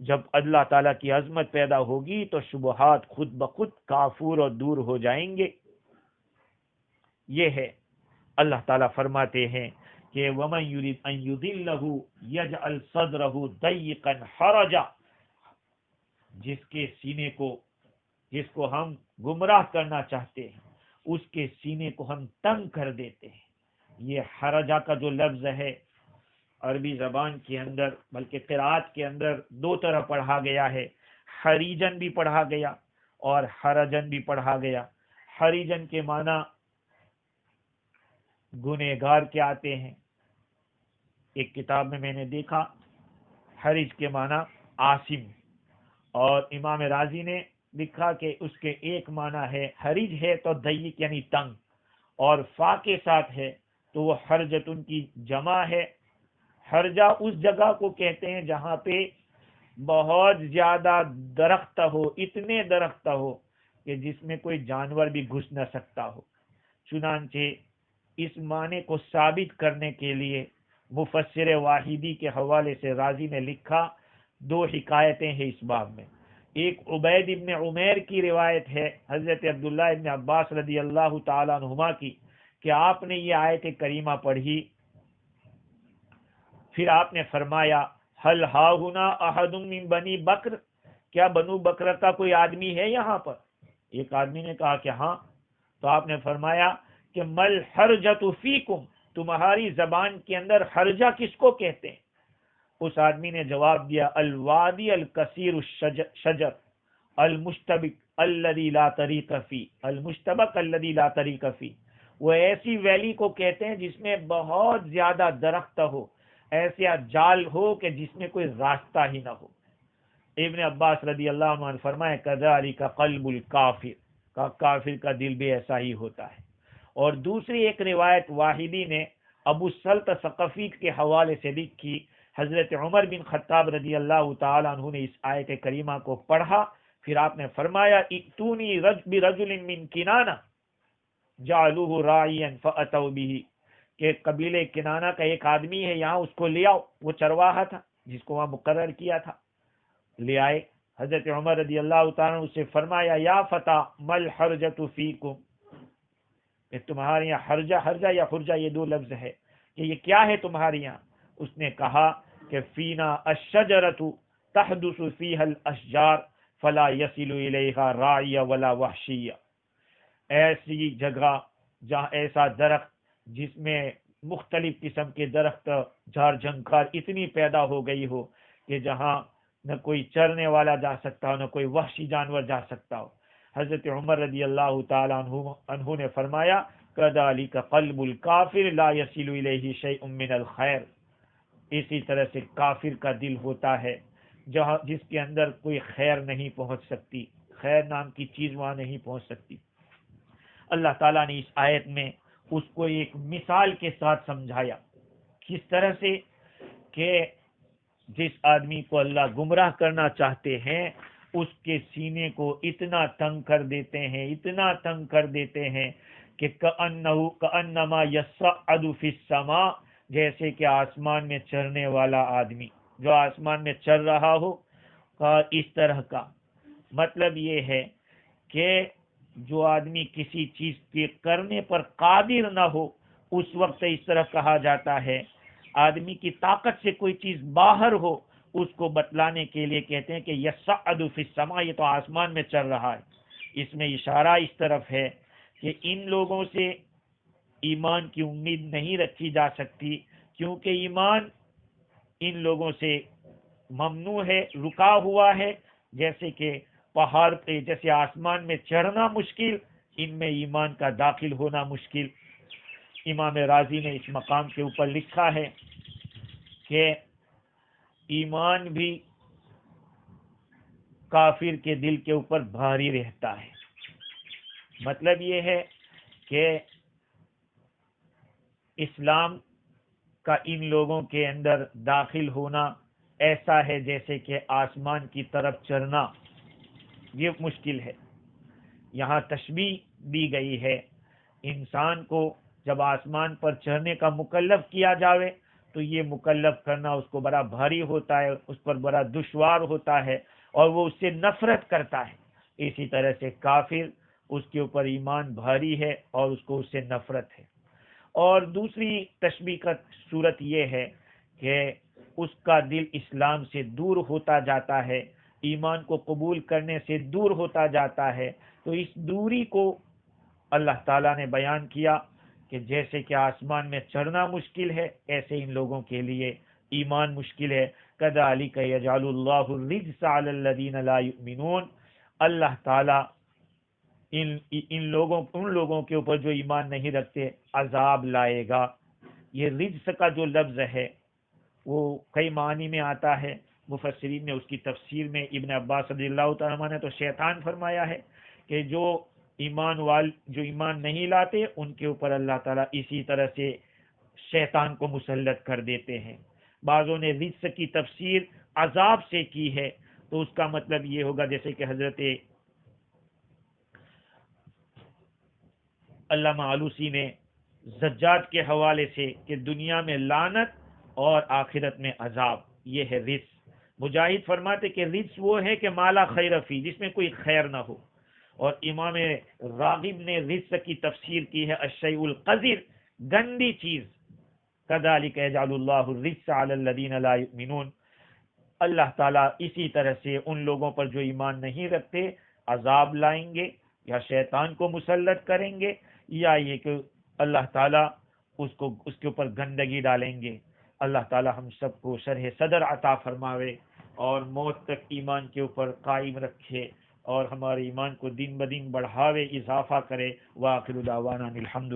جب اللہ تعالیٰ کی عظمت پیدا ہوگی تو شبہات خود بخود کافور اور دور ہو جائیں گے. یہ ہے اللہ تعالیٰ فرماتے ہیں کہ وَمَن يُرِدْ أَن يُضِلَّهُ يَجْعَلْ صَدْرَهُ ضَيِّقًا حَرَجًا، جس کو ہم گمراہ کرنا چاہتے ہیں اس کے سینے کو ہم تنگ کر دیتے ہیں. یہ حرجہ کا جو لفظ ہے عربی زبان کے اندر، بلکہ قرآت کے اندر دو طرح پڑھا گیا ہے. حریجن بھی پڑھا گیا اور حرجن بھی پڑھا گیا۔ حریجن کے معنی گنہگار کے آتے ہیں، ایک کتاب میں نے دیکھا حرج کے معنی عاصم، اور امام رازی نے لکھا کہ اس کے ایک معنی ہے حرج ہے تو ضیق یعنی تنگ، اور فا کے ساتھ ہے تو وہ حرجتن کی جمع ہے۔ حرجہ اس جگہ کو کہتے ہیں جہاں پہ بہت زیادہ درخت ہو، اتنے درخت ہو کہ جس میں کوئی جانور بھی گھس نہ سکتا ہو۔ چنانچہ اس معنی کو ثابت کرنے کے لیے مفسر واحدی کے حوالے سے رازی نے لکھا، دو حکایتیں ہیں اس باب میں۔ ایک عبید ابن عمیر کی روایت ہے حضرت عبداللہ ابن عباس رضی اللہ تعالیٰ عنہما کی کہ آپ نے یہ آیت کریمہ پڑھی، پھر آپ نے فرمایا حل ہا ہنا احد من بنی بکر، کیا بنو بکر کا کوئی آدمی ہے یہاں پر؟ ایک آدمی نے کہا کہ ہاں، تو آپ نے فرمایا کہ مل حرجۃ فیکم، تمہاری زبان کے اندر حرجہ کس کو کہتے ہیں؟ اس آدمی نے جواب دیا الوادی الکثیر الشجر المشتبک الذی لا طریق فی، المشتبک الذی لا طریق فی، وہ ایسی ویلی کو کہتے ہیں جس میں بہت زیادہ درخت ہو، ایسا جال ہو کہ جس میں کوئی راستہ ہی نہ ہو۔ ابن عباس رضی اللہ عنہ نے فرمایا کذالک قلب الکافر، کافر کا دل بھی ایسا ہی ہوتا ہے۔ اور دوسری ایک روایت واحدی نے ابو سلط ثقفی کے حوالے سے لکھی، حضرت عمر بن خطاب رضی اللہ تعالیٰ عنہ نے اس آیت کریمہ کو پڑھا، پھر آپ نے فرمایا ائتونی برجل من کنانہ جعلوہ راعیا فاتوا بہ، کہ قبیلے کنانہ کا ایک آدمی ہے یہاں، اس کو لے آؤ، وہ چرواہا تھا جس کو وہاں مقرر کیا تھا، لے آئے۔ حضرت عمر رضی اللہ تعالیٰ عنہ سے فرمایا یا فتى مل حرجۃ فیکم، کہ تمہارے یہاں حرجہ، حرجہ یا حرجہ یہ دو لفظ ہے، کہ یہ کیا ہے تمہارے یہاں؟ اس نے کہا کہ فینا الشجرۃ تحدث فیہا الاشجار فلا یصل الیہا راعی ولا وحشی، ایسی جگہ جہاں ایسا درخت جس میں مختلف قسم کے درخت جھاڑ جھنکار اتنی پیدا ہو گئی ہو کہ جہاں نہ کوئی چرنے والا جا سکتا ہو، نہ کوئی وحشی جانور جا سکتا ہو۔ حضرت عمر رضی اللہ تعالیٰ عنہ نے فرمایا کذالک قلب الکافر لا یصل الیہ شیء من الخیر، اسی طرح سے کافر کا دل ہوتا ہے جس کے اندر کوئی خیر نہیں پہنچ سکتی، خیر نام کی چیز وہاں نہیں پہنچ سکتی۔ اللہ تعالیٰ نے اس آیت میں اس کو ایک مثال کے ساتھ سمجھایا، کس طرح سے کہ جس آدمی کو اللہ گمراہ کرنا چاہتے ہیں اس کے سینے کو اتنا تنگ کر دیتے ہیں، اتنا تنگ کر دیتے ہیں کہ کأنما یصعد فی السماء، جیسے کہ آسمان میں چڑھنے والا آدمی جو آسمان میں چڑھ رہا ہو، اس طرح کا۔ مطلب یہ ہے کہ جو آدمی کسی چیز کے کرنے پر قادر نہ ہو اس وقت اس طرح کہا جاتا ہے۔ آدمی کی طاقت سے کوئی چیز باہر ہو اس کو بتلانے کے لیے کہتے ہیں کہ یصعد فی السماء، یہ تو آسمان میں چڑھ رہا ہے۔ اس میں اشارہ اس طرف ہے کہ ان لوگوں سے ایمان کی امید نہیں رکھی جا سکتی، کیونکہ ایمان ان لوگوں سے ممنوع ہے، رکا ہوا ہے، جیسے کہ پہاڑ پہ، جیسے آسمان میں چڑھنا مشکل، ان میں ایمان کا داخل ہونا مشکل۔ امام رازی نے اس مقام کے اوپر لکھا ہے کہ ایمان بھی کافر کے دل کے اوپر بھاری رہتا ہے۔ مطلب یہ ہے کہ اسلام کا ان لوگوں کے اندر داخل ہونا ایسا ہے جیسے کہ آسمان کی طرف چڑھنا، یہ مشکل ہے۔ یہاں تشبیہ دی گئی ہے، انسان کو جب آسمان پر چڑھنے کا مکلف کیا جاوے تو یہ مکلف کرنا اس کو بڑا بھاری ہوتا ہے، اس پر بڑا دشوار ہوتا ہے اور وہ اس سے نفرت کرتا ہے۔ اسی طرح سے کافر، اس کے اوپر ایمان بھاری ہے اور اس کو اس سے نفرت ہے۔ اور دوسری تشبیہ کا صورت یہ ہے کہ اس کا دل اسلام سے دور ہوتا جاتا ہے، ایمان کو قبول کرنے سے دور ہوتا جاتا ہے۔ تو اس دوری کو اللہ تعالیٰ نے بیان کیا کہ جیسے کہ آسمان میں چڑھنا مشکل ہے، ایسے ان لوگوں کے لیے ایمان مشکل ہے۔ کذالک یجعل اللہ الرجس علی الذین لا یؤمنون، اللہ تعالی ان لوگوں کے اوپر جو ایمان نہیں رکھتے عذاب لائے گا۔ یہ رجس کا جو لفظ ہے وہ کئی معنی میں آتا ہے، مفسرین نے اس کی تفسیر میں ابن عباس رضی اللہ تعالیٰ عنہ نے تو شیطان فرمایا ہے کہ جو ایمان نہیں لاتے ان کے اوپر اللہ تعالیٰ اسی طرح سے شیطان کو مسلط کر دیتے ہیں۔ بعضوں نے رجس کی تفسیر عذاب سے کی ہے، تو اس کا مطلب یہ ہوگا جیسے کہ حضرت علامہ آلوسی نے زجاج کے حوالے سے کہ دنیا میں لعنت اور آخرت میں عذاب، یہ ہے رجس۔ مجاہد فرماتے کہ رجس وہ ہے کہ مالا خیر فی، جس میں کوئی خیر نہ ہو، اور امام راغب نے رجس کی تفسیر کی ہے الشیء القذر، گندی چیز۔ کذالک یجعل اللہ الرجس علی الذین لا یؤمنون، اللہ تعالیٰ اسی طرح سے ان لوگوں پر جو ایمان نہیں رکھتے عذاب لائیں گے، یا شیطان کو مسلط کریں گے، یا یہ کہ اللہ تعالیٰ اس کے اوپر گندگی ڈالیں گے۔ اللہ تعالیٰ ہم سب کو شرح صدر عطا فرماوے اور موت تک ایمان کے اوپر قائم رکھے، اور ہمارے ایمان کو دن بدن بڑھاوے، اضافہ کرے۔ وآخر دعوانا الحمد